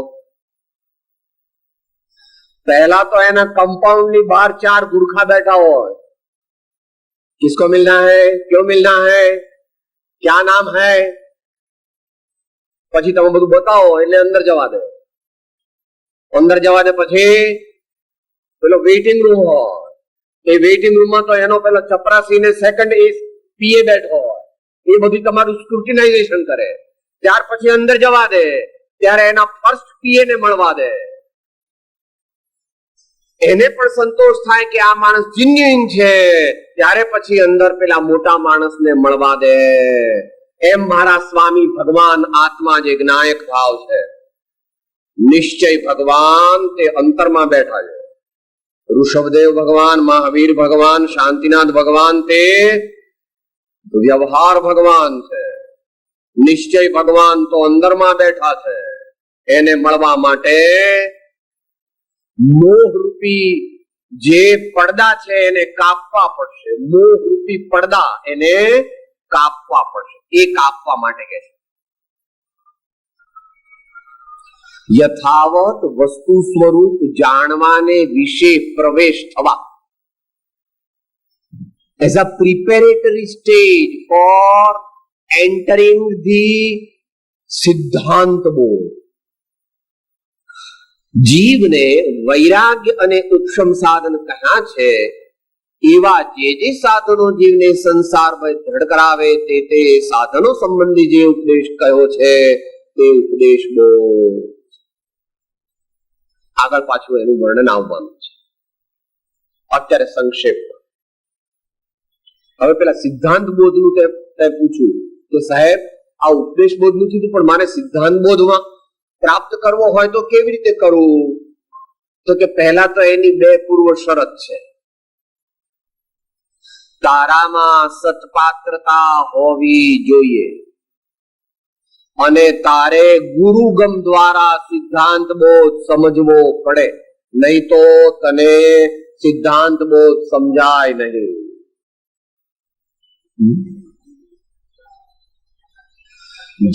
Speaker 2: पहला तो है ना कंपाउंड ની બહાર ચાર ગુરખા બેઠા હોય, किसको मिलना है, क्यों मिलना है, क्या नाम है, પછી તમે બધું બતાવો એટલે અંદર જવા દે. અંદર જવા દે પછી પેલો વેઇટિંગ રૂમ હોય, એ વેઇટિંગ રૂમમાં તો એનો પેલો ચપરાસી ને સેકન્ડ પીએ બેઠો હોય, એ બધું તમારું સ્ક્રુટિનાઇઝેશન કરે. ત્યાર પછી અંદર જવા દે ત્યારે એના ફર્સ્ટ પીએ ને મળવા દે. એને પણ સંતોષ થાય કે આ માણસ જીન્યુઇન છે, ત્યારે પછી અંદર પેલા મોટા માણસને મળવા દે. એમ મારા સ્વામી ભગવાન આત્મા જે જ્ઞાયક ભાવ છે, નિશ્ચય ભગવાન તે અંતરમાં બેઠા છે. ઋષભદેવ ભગવાન, મહાવીર ભગવાન, શાંતિનાથ ભગવાન તે વ્યવહાર ભગવાન છે. નિશ્ચય ભગવાન તો અંદરમાં બેઠા છે. એને મળવા માટે મોહરૂપી જે પડદા છે એને કાપવા પડશે. મોહરૂપી પડદા એને કાપવા પડશે. એ કાપવા માટે કે છે યથાવત વસ્તુ સ્વરૂપ જાણવાને વિશે પ્રવેશ થવા. As a preparatory stage for entering the siddhant bodh. જીવને વૈરાગ્ય અને ઉપશમ સાધન કહ્યા છે, એવા જે સાધનો જીવને સંસારમાં દ્રઢ કરાવે તે સાધનો સંબંધી જે ઉપદેશ કહ્યો છે તે ઉપદેશ બોધ. આગળ પાછું એનું વર્ણન આવવાનું છે. અત્યારે સંક્ષેપ. હવે પેલા સિદ્ધાંત બોધનું તે પૂછ્યું તો સાહેબ આ ઉપદેશ બોધનું કીધું, પણ મારે સિદ્ધાંત બોધમાં પ્રાપ્ત કરવો હોય તો કેવી રીતે કરવું? તો કે પહેલા તો એની બે પૂર્વ શરત છે. તારામાં સત્પાત્રતા હોવી જોઈએ અને તારે ગુરુગમ દ્વારા સિદ્ધાંત બોધ સમજવો પડે, નહીં તો તને સિદ્ધાંત બોધ સમજાય નહીં.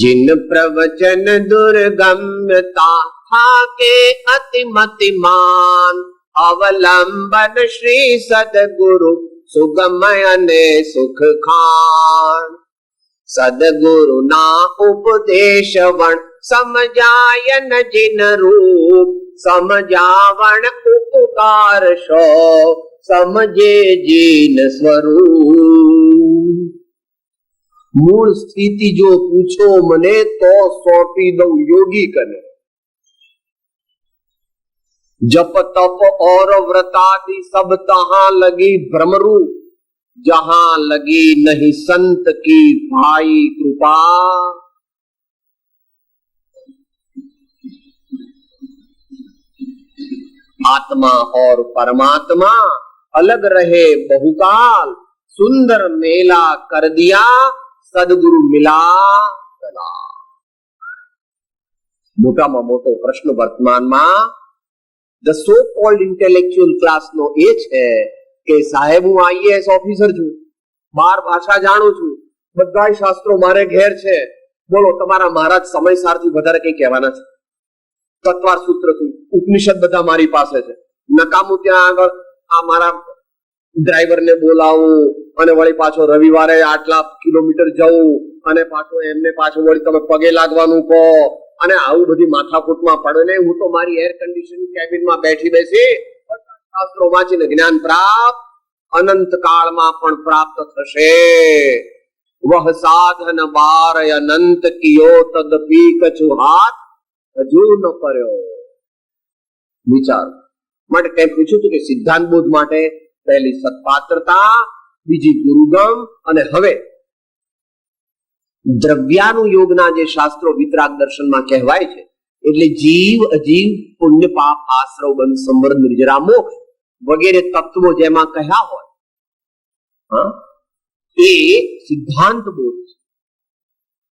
Speaker 2: जिन प्रवचन दुर्गम्यता था के अतिमतिमान अवलंबन श्री सदगुरु सुगमयने सुख खान. सदगुरु ना उपदेश वण समझायन जिन रूप समझावण उपकार शो समझे जीन स्वरूप. मूल स्थिति जो पूछो मने तो सौंपी दो योगी कने. जप तप और व्रतादि सब तहां लगी भ्रमरूप, जहां लगी नहीं संत की भाई कृपा. आत्मा और परमात्मा अलग रहे बहुकाल, सुंदर मेला कर दिया सदगुरु मिला चला. મોટામાં મોટો પ્રશ્ન વર્તમાનમાં ધ સો કોલ્ડ ઇન્ટેલેક્ચ્યુઅલ ક્લાસનો એ છે કે સાહેબ હું આઈએએસ ઓફિસર છું, 12 ભાષા જાણું છું, બધા શાસ્ત્રો મારે ઘેર છે, બોલો તમારા મહારાજ સમયસારથી વધારે કઈ કહેવાના છે? તત્વાર સૂત્ર ઉપનિષદ બધા મારી પાસે છે, નકામું ત્યાં આગળ આ મારા ડ્રાઈવરને બોલાવું અને વળી પાછો રવિવારે આટલા કિલોમીટર જવું અને પાછો એમને પાછો વળી તમે પગે લાગવાનું કહો અને આવું બધી માથાકૂટમાં પડે ને હું તો મારી એર કન્ડિશન કેબિનમાં બેસી શાસ્ત્રો વાંચીને જ્ઞાન પ્રાપ્ત અનંત કાળમાં પણ પ્રાપ્ત થશે. વહ સાધન બાર અનંત કિયો તદપી કછુ હાથ હજુ ન કર્યો. વિચાર માટે કઈ પૂછ્યું હતું કે સિદ્ધાંત બોધ માટે પહેલી સત્પાત્રતા, બીજી ગુરુગમ અને હવે દ્રવ્યાનુયોગના જે શાસ્ત્રો વિતરાગ દર્શનમાં કહેવાય છે એટલે જીવ અજીવ પુણ્ય પાપ આશ્રવ બંધ સંવર્ધ નિર્જરા મોક્ષ વગેરે તત્વો જેમાં કહ્યા હોય એ સિદ્ધાંત બોધ છે.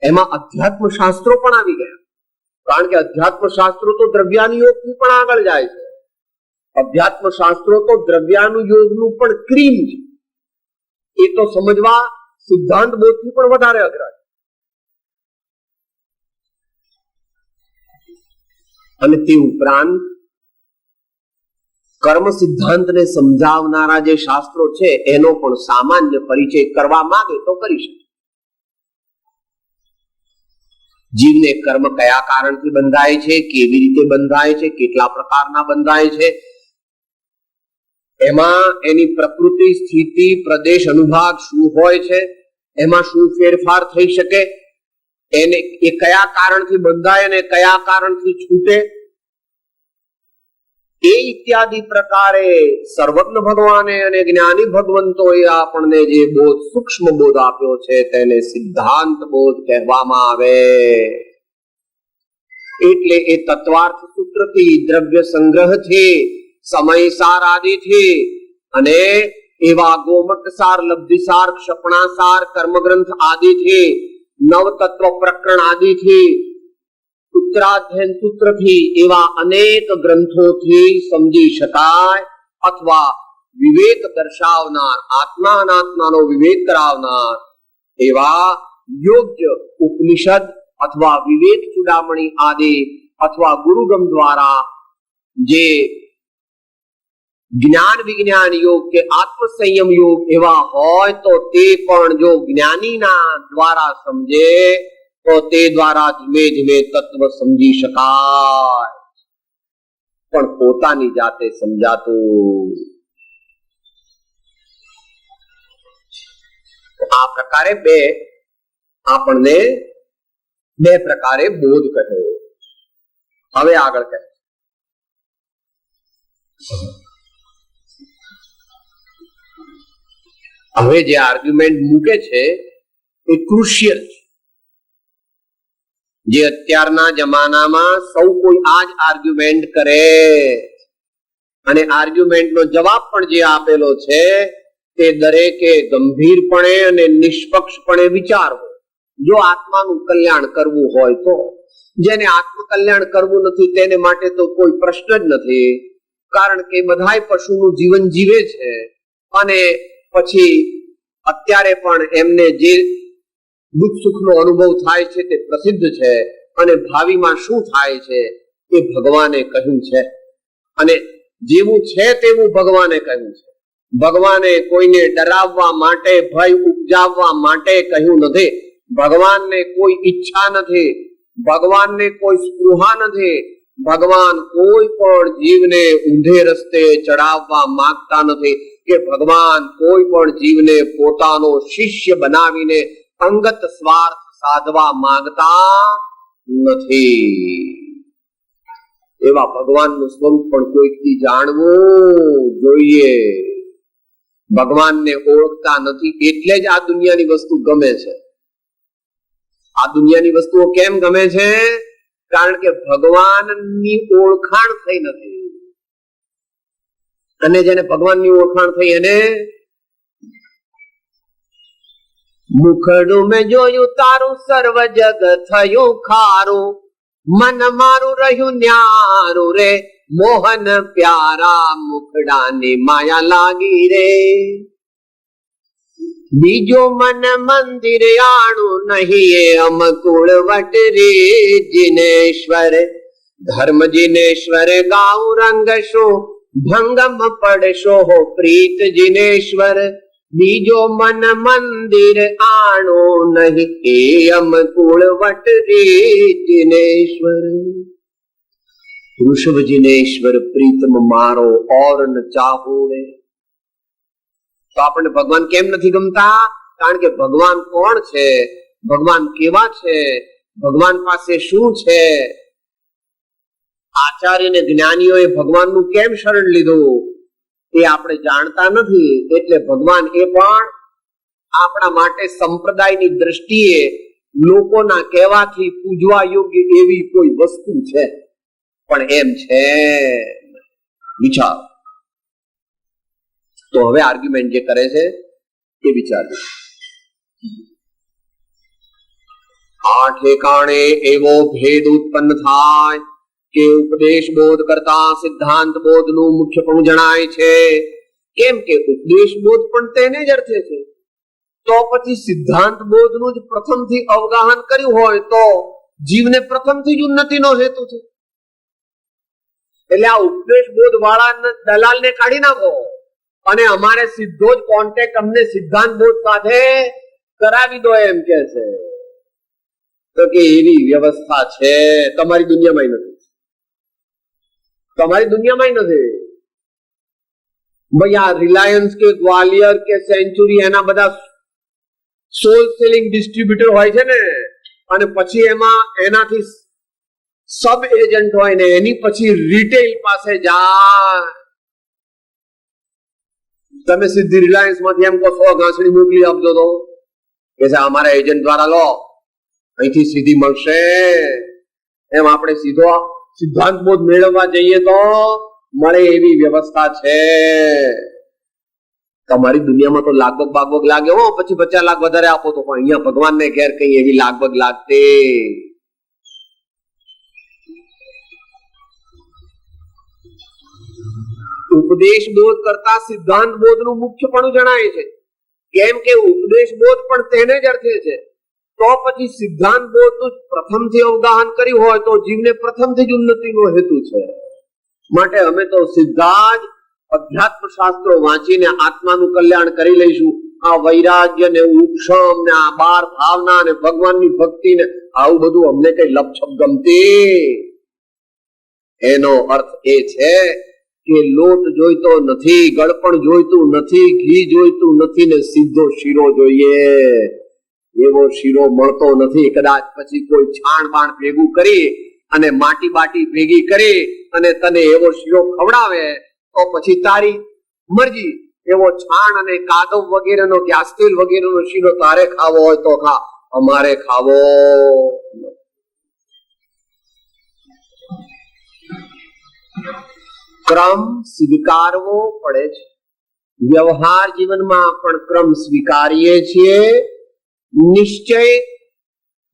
Speaker 2: એમાં અધ્યાત્મ શાસ્ત્રો પણ આવી ગયા, કારણ કે અધ્યાત્મ શાસ્ત્રો તો દ્રવ્યાનુયોગથી પણ આગળ જાય છે. અધ્યાત્મ શાસ્ત્રો તો દ્રવ્યાનુયોગનું પણ ક્રીમ છે. એ તો સમજવા સિદ્ધાંત બોધથી પણ વધારે અઘરા છે. અને તે ઉપરાંત કર્મ સિદ્ધાંતને સમજાવનારા જે શાસ્ત્રો છે એનો પણ સામાન્ય પરિચય કરવા માંગે તો કરી શકે. જીવને કર્મ કયા કારણથી બંધાય છે, કેવી રીતે બંધાય છે, કેટલા પ્રકારના બંધાય છે, એમાં એની પ્રકૃતિ, સ્થિતિ, પ્રદેશ, અનુભાગ શું હોય છે, એમાં શું ફેરફાર થઈ શકે, એને એ કયા કારણથી બંધાય અને કયા કારણથી છૂટે, એ ઇત્યાદિ પ્રકારે સર્વજ્ઞ ભગવાને અને જ્ઞાની ભગવંતોએ આપણને જે બોધ, સૂક્ષ્મ બોધ આપ્યો છે તેને સિદ્ધાંત બોધ કહેવામાં આવે. એટલે એ તત્વાર્થ સૂત્રથી, દ્રવ્ય સંગ્રહથી, સમય સાર આદિથી અને એવા ગોમક સાર, લબ્ધિ સાર, ક્ષપણા સાર, કર્મગ્રંથ આદિથી, નવ તત્વ પ્રકરણ આદિથી, ઉત્તરાધ્યયન સૂત્રથી એવા અનેક ગ્રંથોથી સમજી શકાય અથવા વિવેક દર્શાવનાર, આત્મા અનાત્માનો વિવેક કરાવનાર એવા યોગ્ય ઉપનિષદ અથવા વિવેક ચૂડામણી આદિ અથવા ગુરુગમ દ્વારા જે જ્ઞાન વિજ્ઞાન યોગ કે આત્મ સંયમ યોગ એવા હોય તો તે પણ જો જ્ઞાનીના દ્વારા સમજે તો તે દ્વારા ધીમે ધીમે તત્વ સમજી શકાય, પણ પોતાની જાતે સમજાતું. આ પ્રકારે આપણને બે પ્રકારે બોધ કહ્યો. હવે આગળ કહે હવે જે આર્ગ્યુમેન્ટ મૂકે છે એ ક્રુશિયલ છે. જે અત્યારના જમાનામાં સૌ કોઈ આ જ આર્ગ્યુમેન્ટ કરે અને આર્ગ્યુમેન્ટનો જવાબ પણ જે આપેલો છે તે દરેકે ગંભીરપણે અને નિષ્પક્ષપણે વિચારવો. જો આત્માનું કલ્યાણ કરવું હોય તો. જેને આત્મ કલ્યાણ કરવું નથી તેને માટે તો કોઈ પ્રશ્ન જ નથી, કારણ કે બધાય પશુનું જીવન જીવે છે અને પછી અત્યારે પણ એમને જે દુઃખ સુખનો અનુભવ થાય છે તે પ્રસિદ્ધ છે અને ભાવિમાં શું થાય છે એ ભગવાને કહ્યું છે અને જેવું છે તેવું ભગવાને કહ્યું છે. ભગવાને કોઈને ડરાવવા માટે, ભય ઉપજાવવા માટે કહ્યું નથી. ભગવાનને કોઈ ઈચ્છા નથી, ભગવાનને કોઈ સ્પૃહા નથી. ભગવાન કોઈ પણ જીવને ઊંધે રસ્તે ચડાવવા માંગતા નથી કે ભગવાન કોઈ પણ જીવને પોતાનો શિષ્ય બનાવીને અંગત સ્વાર્થ સાધવા માંગતા નથી. એવા ભગવાનનું સ્વરૂપ પણ કોઈથી જાણવું જોઈએ. ભગવાનને ઓળખતા નથી એટલે જ આ દુનિયાની વસ્તુ ગમે છે. આ દુનિયાની વસ્તુઓ કેમ ગમે છે? કારણ કે ભગવાનની ઓળખાણ થઈ નથી. અને જેને ભગવાનની ઓળખાણ થઈ એને મુખડું મેં જોયું તારું, સર્વ જગ થયું ખારું, મન મારું રહ્યું ન્યારું રે, મોહન પ્યારા મુખડાની માયા લાગી રે. બીજો મન મંદિર આણું નહીં એ અમકુળ વટ રે. જીનેશ્વર ધર્મ જીનેશ્વર ગાઉ રંગ શું ભંગમ પડશો પ્રીત જિનેશ્વર, બીજો મન મંદિર આણો નહીં, એમ કુળવટ રે જિનેશ્વર. વૃષભ જિનેશ્વર પ્રીતમ મારો ઓર ન ચાહો રે. તો આપણને ભગવાન કેમ નથી ગમતા? કારણ કે ભગવાન કોણ છે, ભગવાન કેવા છે, ભગવાન પાસે શું છે? આચાર્ય ને જ્ઞાનીઓએ ભગવાનનું કેમ શરણ લીધું એ આપણે જાણતા નથી. એટલે ભગવાન એ પણ આપણા માટે સંપ્રદાયની દ્રષ્ટિએ લોકોના કહેવાથી પૂજવા યોગ્ય એવી કોઈ વસ્તુ છે, પણ એમ છે વિચાર. તો હવે આર્ગ્યુમેન્ટ જે કરે છે એ વિચારજો. આ ઠેકાણે એવો ભેદ ઉત્પન્ન થાય કે ઉપદેશ બોધ કરતા સિદ્ધાંત બોધ નું મુખ્યપણું જણાય છે. કેમ કે ઉપદેશ બોધ પણ તેને જ અર્થે છે. તો પછી સિદ્ધાંત બોધ નું જ પ્રથમથી અવગાહન કર્યું હોય તો જીવને પ્રથમથી જ ઉન્નતિનો હેતુ છે. એટલે આ ઉપદેશ બોધ વાળા દલાલને કાઢી નાખો અને અમારે સીધો જ કોન્ટેક્ટ અમને સિદ્ધાંત બોધ સાથે કરાવી દો એમ કે છે. તો કે એવી વ્યવસ્થા છે તમારી દુનિયામાં નથી, તમારી દુનિયામાં નથી. ભાઈ આ રિલાયન્સ કે ગ્વાલિયર કે સેન્ચુરી એના બધા સોલ સેલિંગ ડિસ્ટ્રીબ્યુટર હોય છે ને, અને પછી એમાં એનાથી સબ એજન્ટ હોય ને, એની પછી રિટેલ પાસે જાય. તમે સીધી રિલાયન્સ માંથી એમ કહો 100 ઘાસડી મોકલી આપજો તો કે અમારા એજન્ટ દ્વારા લો, અહીંથી સીધી મળશે. એમ આપણે સીધો સિદ્ધાંત બોધ મેળવવા જઈએ તો મળે એવી વ્યવસ્થા છે. તમારી દુનિયામાં તો લાગવગ બાગવગ લાગે હો, પછી 50 લાખ વધારે આપો તો, પણ અહીંયા ભગવાનને ઘેર કઈ એવી લાગવગ લાગતી. ઉપદેશ બોધ કરતા સિદ્ધાંત બોધ નું મુખ્યપણું જણાય છે. કેમ કે ઉપદેશ બોધ પણ તેને જ અર્થે છે. તો પછી સિદ્ધાંત બોધ નું પ્રથમથી અવગાહન કર્યું હોય તો જીવને પ્રથમથી જ ઉન્નતિનો હેતુ છે. માટે અમે તો સીધા જ અધ્યાત્મ શાસ્ત્રો વાંચીને આત્માનું કલ્યાણ કરી લઈશું. આ વૈરાગ્ય ને ઉપશમ ને આ 12 ભાવના ને ભગવાનની ભક્તિ ને આવું બધું અમને કઈ લપછપ ગમતી. એનો અર્થ એ છે કે લોટ જોઈતો નથી, ગળપણ જોઈતું નથી, ઘી જોઈતું નથી ને સીધો શીરો જોઈએ. એવો શીરો મળતો નથી. કદાચ પછી કોઈ છાણ બાણ ભેગું કરી અને માટી બાટી ભેગી કરી અને તને એવો શીરો ખવડાવે તો પછી તારી મરજી. એવો છાણ અને કાદવ વગેરેનો ગેસ તેલ વગેરેનો શીરો તારે ખાવો હોય તો ખા, અમારે ખાવો. ક્રમ સ્વીકારવો પડે છે. વ્યવહાર જીવનમાં પણ ક્રમ સ્વીકારીએ છીએ. નિશ્ચય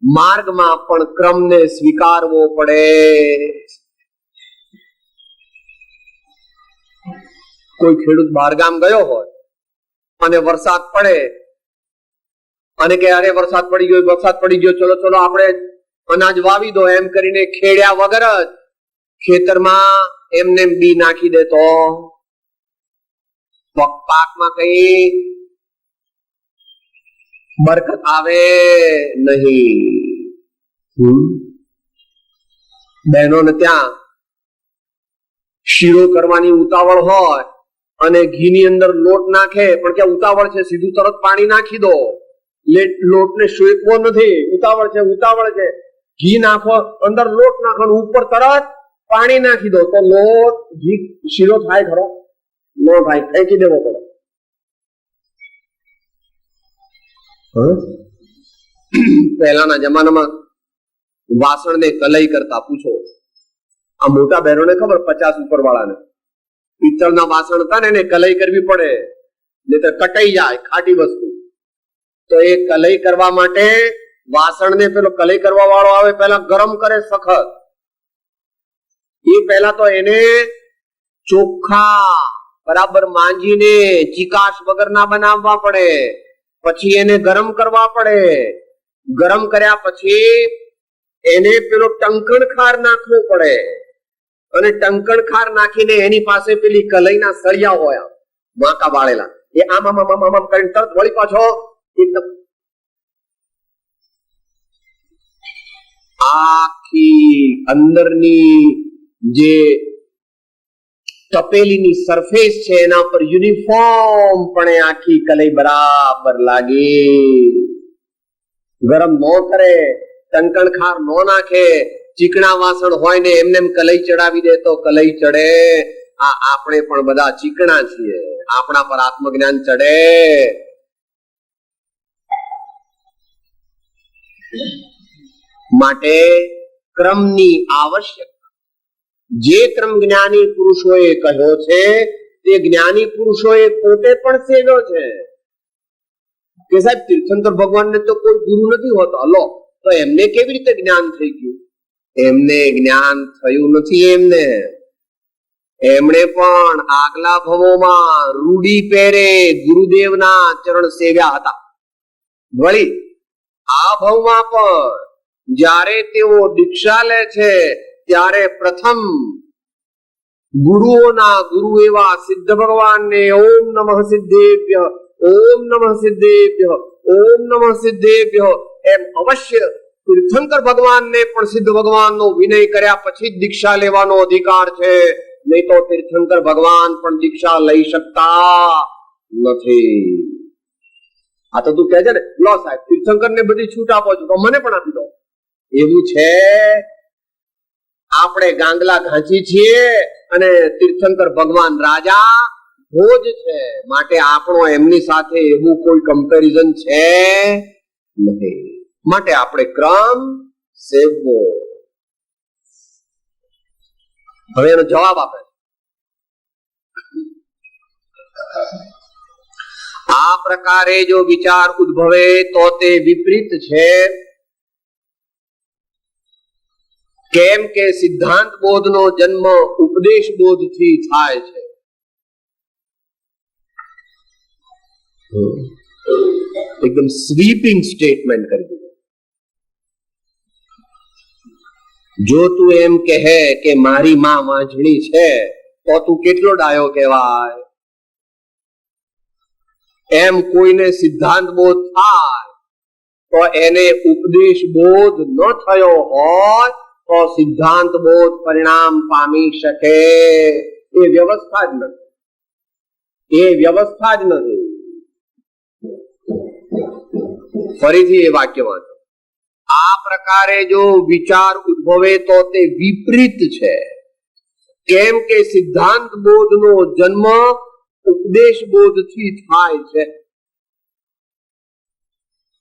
Speaker 2: માર્ગમાં પણ ક્રમને સ્વીકારવો પડે. કોઈ ખેડૂત બહારગામ ગયો હોય અને વરસાદ પડે અને કે અરે વરસાદ પડી ગયો, ચલો ચલો આપણે અનાજ વાવી દો એમ કરીને ખેડ્યા વગર જ ખેતરમાં એમને બી નાખી દે તો પાકમાં કઈ બરકત આવે નહીં. બહેનોને ત્યાં શીરો કરવાની ઉતાવળ હોય અને ઘીની અંદર લોટ નાખે, પણ ક્યાં ઉતાવળ છે, સીધું તરત પાણી નાખી દો. લોટને શેકવો નથી, ઉતાવળ છે. ઘી નાખો, અંદર લોટ નાખો, ઉપર તરત પાણી નાખી દો તો લોટ ઘી શીરો થાય ખરો? ન થાય, ફેંકી દેવો પડે. પહેલાના જમાનામાં વાસણને કલઈ કરતા. પૂછો આ મોટા બહેનોને ખબર, 50 ઉપર વાળાને પિત્તળના વાસણ હતા ને એને કલઈ કરવી પડે, નહીતર કટાઈ જાય ખાટી વસ્તુ. તો એ કલઈ કરવા માટે વાસણને પેલો કલઈ કરવા વાળો આવે, પહેલા ગરમ કરે સખત. એ પહેલા તો એને ચોખ્ખા બરાબર માંજીને ચીકાશ વગરના બનાવવા પડે, પછી એને ગરમ કરવા પડે. ગરમ કર્યા પછી એને પેલો ટંકણ ખાર નાખવો પડે અને ટંકણખાર નાખીને એની પાસે પેલી કલઈના સળિયા હોય વાંકા વાળેલા, એ આમ આમ આમ આમ આમ કરીને તરત વળી પાછો એકદમ આખી અંદરની જે તપેલીની સરફેસ છે એના પર યુનિફોર્મ પણ આખી કલઈ બરાબર લાગે. ગરમ નો કરે, ટંકણખાર નો નાખે, ચીકણા વાસણ હોય ને એમને કલઈ ચડાવી દે તો કલઈ ચડે. આ આપણે પણ બધા ચીકણા છીએ, આપણા પર આત્મજ્ઞાન ચડે. માટે ક્રમની આવશ્યકતા જે ક્રમ જ્ઞાની પુરુષોએ કહ્યો છે તે જ્ઞાની પુરુષોએ પોતે પણ સેવ્યો છે કે સાહેબ તીર્થંકર ભગવાનને તો કોઈ ગુરુ નથી હોતો. હલો, તો એમને કેવી રીતે જ્ઞાન થઈ ગયું? એમને જ્ઞાન થયું નથી. એમણે પણ આગલા ભવોમાં રૂડી પહેરે ગુરુદેવના ચરણ સેવ્યા હતા. વળી આ ભવમાં પણ જ્યારે તેઓ દીક્ષા લે છે ત્યારે પ્રથમ ગુરુઓના ગુરુ એવા સિદ્ધ ભગવાનને ઓમ નમઃ સિદ્ધેભ્ય, ઓમ નમઃ સિદ્ધેભ્ય, ઓમ નમઃ સિદ્ધેભ્ય એમ અવશ્ય તીર્થંકર ભગવાનને પણ સિદ્ધ ભગવાનનો વિનય કર્યા પછી જ દીક્ષા લેવાનો અધિકાર છે. નહીં તો તીર્થંકર ભગવાન પણ દીક્ષા લઈ શકતા નથી. આ તો તું કહે છે ને, લો સાહેબ તીર્થંકર ને બધી છૂટ આપો છો તો મને પણ આપી દો. એવું છે? આપણે ગાંગલા ઘાંચી છીએ અને તીર્થંકર ભગવાન રાજા ભોજ છે. માટે આપણો એમની સાથે એવું કોઈ કમ્પેરિઝન છે નહીં. માટે આપણે ક્રમ સેવવો. હવે એનો જવાબ આપે, આ પ્રકારે જો વિચાર ઉદ્ભવે તો તે વિપરીત છે. કેમ કે સિદ્ધાંત બોધનો જન્મ ઉપદેશ બોધથી થાય છે. એકદમ સ્વીપિંગ સ્ટેટમેન્ટ કરી દીધું. જો તું એમ કહે કે મારી માં વાંજણી છે તો તું કેટલો ડાયો કહેવાય. એમ કોઈને સિદ્ધાંત બોધ થાય તો એને ઉપદેશ બોધ ન થયો હોય તો સિદ્ધાંત બોધ પરિણામ પામી શકે. એ વ્યવસ્થા જ નથી. એ વ્યવસ્થા જ નથી. ફરીથી એ વાક્ય વાંચો. આ પ્રકારે જો વિચાર ઉદ્ભવે તો તે વિપરીત છે. કેમ કે સિદ્ધાંત બોધનો જન્મ ઉપદેશ બોધથી થાય છે.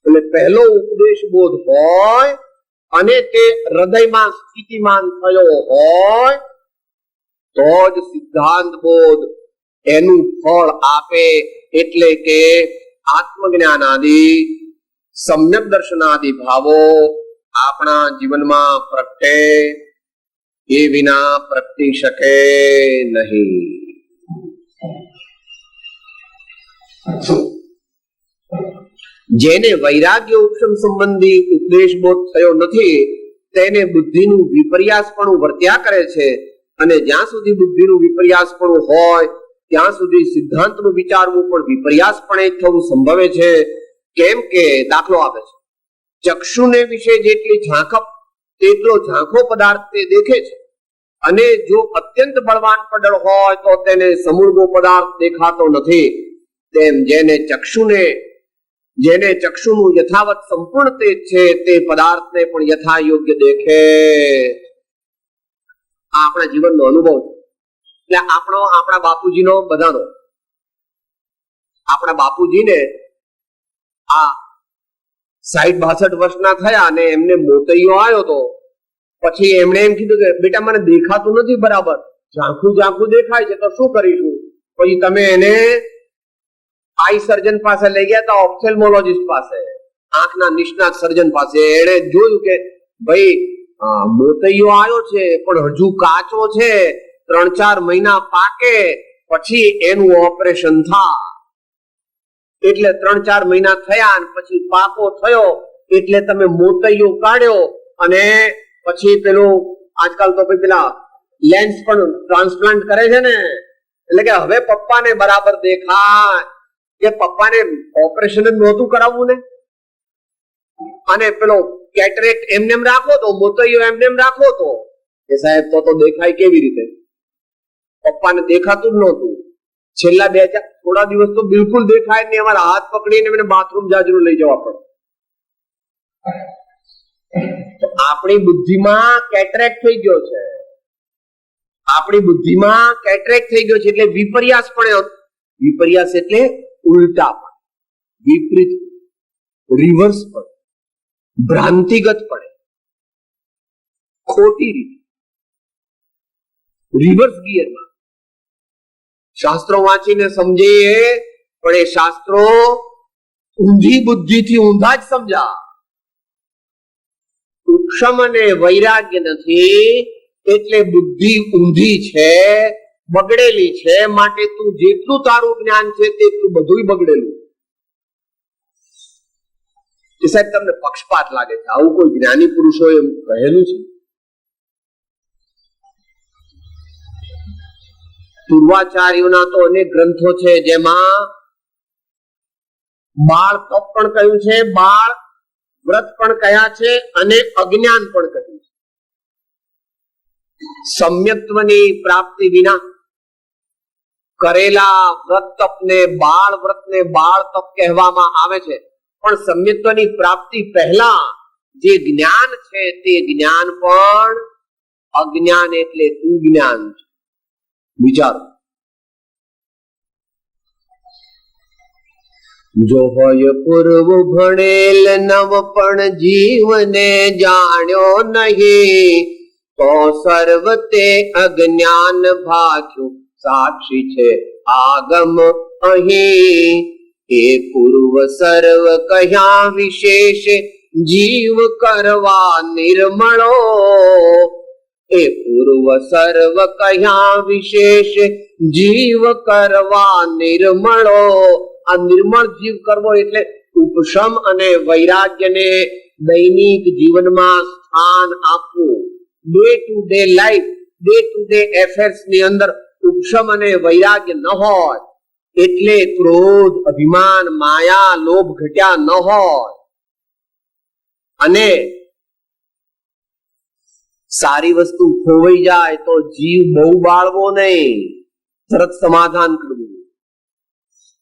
Speaker 2: એટલે પહેલો ઉપદેશ બોધ હોય અને તે હૃદયમાં સ્થિતિમાન થયો હોય તો જ સિદ્ધાંત બોધ એનું ફળ આપે. એટલે કે આત્મજ્ઞાન આદિ સમ્યક દર્શન આદિ ભાવો આપણા જીવનમાં પ્રગટે. એ વિના પ્રગટી શકે નહીં. જેને વૈરાગ્ય ઉપશમ સંબંધી ઉપદેશ બોધ થયો નથી તેને બુદ્ધિનું વિપર્યાસપણું વર્ત્યા કરે છે. અને જ્યાં સુધી બુદ્ધિનું વિપર્યાસપણું હોય ત્યાં સુધી સિદ્ધાંતનું વિચારવું પણ વિપર્યાસપણે થવું સંભવે છે. કેમ કે દાખલો આપે છે, ચક્ષુને વિશે જેટલી ઝાંખપ તેટલો ઝાંખો પદાર્થ તે દેખે છે. અને જો અત્યંત બળવાન પડળ હોય તો તેને સમૂળગો પદાર્થ દેખાતો નથી. તેમ જેને ચક્ષુનું યથાવત સંપૂર્ણ તેજ છે તે પદાર્થને પણ યથા યોગ્ય દેખે. આ આપણા જીવનનો અનુભવ છે. એટલે આપણા બાપુજીનો બધાનો, આપણા બાપુજીને આ 60-62 વર્ષના થયા અને એમને મોતૈયો આવ્યો તો પછી એમણે એમ કીધું કે બેટા મને દેખાતું નથી બરાબર, ઝાંખું દેખાય છે તો શું કરીશું? પછી તમે એને આઈ સર્જન પાસે લઈ ગયા હતા, ઓપ્થેલ્મોલોજીસ્ટ પાસે, આંખના નિષ્ણાત સર્જન પાસે. એણે જોયું કે ભાઈ મોતૈયો આવ્યો છે પણ હજુ કાચો છે, 3-4 મહિના પાકે પછી એનું ઓપરેશન થાય. એટલે 3-4 મહિના થયા અને પછી પાકો થયો એટલે તમે મોતૈયો કાઢ્યો અને પછી પેલું આજકાલ તો પેલા લેન્સ પણ ટ્રાન્સપ્લાન્ટ કરે છે ને, એટલે કે હવે પપ્પાને બરાબર દેખાય, કે પપ્પાને ઓપરેશન જ નહોતું કરાવવું ને, અને પેલો કેટરેક્ટ એમનેમ રાખો તો, મોતૈયો એમનેમ રાખો તો એ સાહેબ તો દેખાય કેવી રીતે? પપ્પાને દેખાતું જ નહોતું. છેલ્લા થોડા દિવસ તો બિલકુલ દેખાય નહીં. અમારા હાથ પકડીને મને બાથરૂમ જાજરૂ લઈ જવા પડે. આપણી બુદ્ધિમાં કેટરેક્ટ થઈ ગયો છે, આપણી બુદ્ધિમાં કેટરેક્ટ થઈ ગયો છે. એટલે વિપર્યાસ પણ, વિપર્યાસ એટલે ઉલટા પણ, વિપરીત, રિવર્સ પણ, ભ્રાંતિગત પડે, ખોટી રીતે, રિવર્સ ગિયરમાં. શાસ્ત્રો વાંચીને સમજીએ પણ એ શાસ્ત્રો ઊંધી બુદ્ધિથી ઊંધા જ સમજા. ઉપશમ અને વૈરાગ્ય નથી એટલે બુદ્ધિ ઊંધી છે, બગડેલી છે. માટે તું જેટલું તારું જ્ઞાન છે તેટલું બધું બગડેલું. સાહેબ તમને પક્ષપાત લાગે છે? આવું કોઈ જ્ઞાની પુરુષો એમ કહેલું છે? પૂર્વાચાર્યોના તો અનેક ગ્રંથો છે, જેમાં બાળ તપ પણ કહ્યું છે, બાળ વ્રત પણ કયા છે, અને અજ્ઞાન પણ કહ્યું છે. સમ્યક્ત્વની પ્રાપ્તિ વિના કરેલા વ્રત તપને બાળ વ્રતને બાળ તપ કહેવામાં આવે છે. પણ સમ્યક્ત્વની પ્રાપ્તિ પહેલા જે જ્ઞાન છે તે જ્ઞાન પણ અજ્ઞાન એટલે જ્ઞાન છે. વિચારો, જો હોય પૂર્વ ભણેલ નવ પણ જીવને જાણ્યો નહીં, તો સર્વ તે અજ્ઞાન ભાખ્યું સાક્ષી છે આગમ અહીં. એ પૂર્વ સર્વ કહ્યા વિશેષ જીવ કરવા નિર્મળો. એ પૂર્વ સર્વ કહ્યા વિશેષ જીવ કરવા નિર્મળો. આ નિર્મળ જીવ કરવો એટલે ઉપશમ અને વૈરાગ્યને દૈનિક જીવનમાં સ્થાન આપવું. Day to day life, day to day affairs ની અંદર ઉપશમ અને વૈરાગ્ય ન હોય એટલે ક્રોધ, અભિમાન, માયા, લોભ ઘટ્યા ન હોય. અને સારી વસ્તુ ખોવાઈ જાય તો જીવ બહુ બાળવો નહીં, તરત સમાધાન કરવું.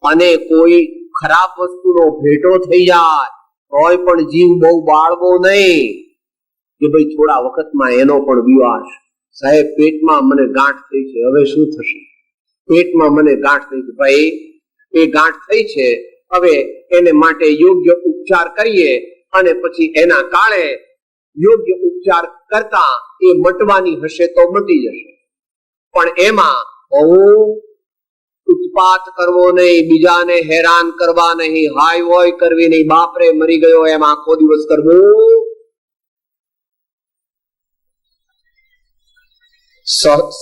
Speaker 2: અને કોઈ ખરાબ વસ્તુનો ભેટો થઈ જાય તોય પણ જીવ બહુ બાળવો નહીં, કે ભાઈ થોડા વખતમાં એનો પણ વિવાસ. સાહેબ પેટમાં મને ગાંઠ થઈ છે, હવે શું થશે? પેટમાં મને ગાંઠ થઈ છે, ભાઈ એ ગાંઠ થઈ છે, હવે એને માટે યોગ્ય ઉપચાર કરીએ અને પછી એના કાળે યોગ્ય ઉપચાર કરતા એ મટવાની હશે તો મટી જશે. પણ એમાં બહુ ઉત્પાત કરવો નહીં, બીજાને હેરાન કરવા નહીં, હાય હોય કરવી નહીં, બાપરે મરી ગયો એમ આખો દિવસ કરવું.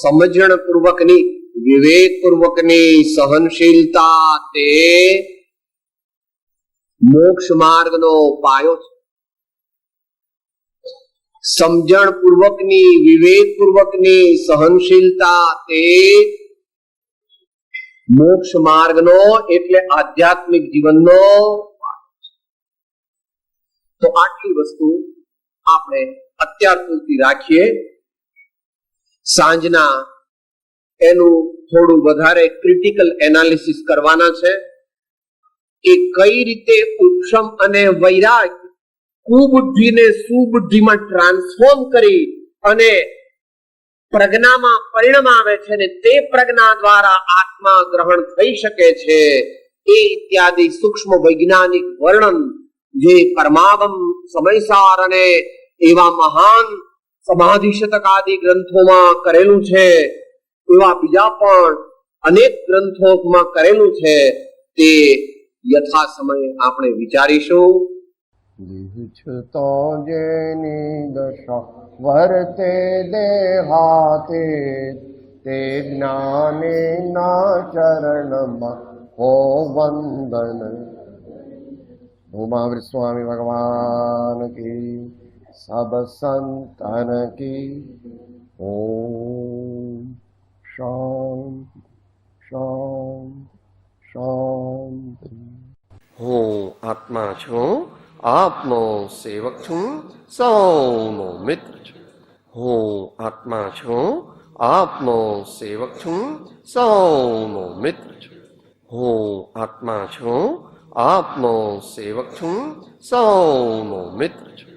Speaker 2: સમજણ પૂર્વકની, વિવેક પૂર્વકની સહનશીલતા તે મોક્ષ માર્ગનો પાયો છે. સમજણ પૂર્વકની, વિવેક પૂર્વકની સહનશીલતા તે મોક્ષ માર્ગનો એટલે આધ્યાત્મિક જીવનનો. તો આટલી વસ્તુ આપણે અત્યાર પૂરતી રાખીએ. સાંજના એનું થોડું વધારે ક્રિટિકલ એનાલિસિસ કરવાના છે કે કઈ રીતે ઉપશમ અને વૈરાગ કુબુદ્ધિને સુબુદ્ધિમાં ટ્રાન્સફોર્મ કરી અને પ્રજ્ઞામાં પરિણામ આવે છે, ને તે પ્રજ્ઞા દ્વારા આત્મા ગ્રહણ થઈ શકે છે. એ ઇત્યાદિ સૂક્ષ્મ વૈજ્ઞાનિક વર્ણન જે પરમાગમ, સમયસાર અને એવા મહાન સમાધિ શતક આદિ ગ્રંથોમાં કરેલું છે, એવા બીજા પણ અનેક ગ્રંથોમાં કરેલું છે. તે યથા સમયે આપણે વિચારીશું.
Speaker 3: વિછતો જેની દશા વર્તે દેહાતે, તે જ્ઞાને ના ચરણમાં હો વંદન. ઉમા સ્વામી ભગવાન કી, સબ સંતન કી. ઓમ શાંતિ શાંતિ શાંતિ.
Speaker 4: હું આત્મા છું, આપનો સેવક છું, સૌનો મિત્ર છું. હું આત્મા છું, આપનો સેવક છું, સૌનો મિત્ર છું. હું આત્મા છું, આપનો સેવક છું, સૌનો મિત્ર છું.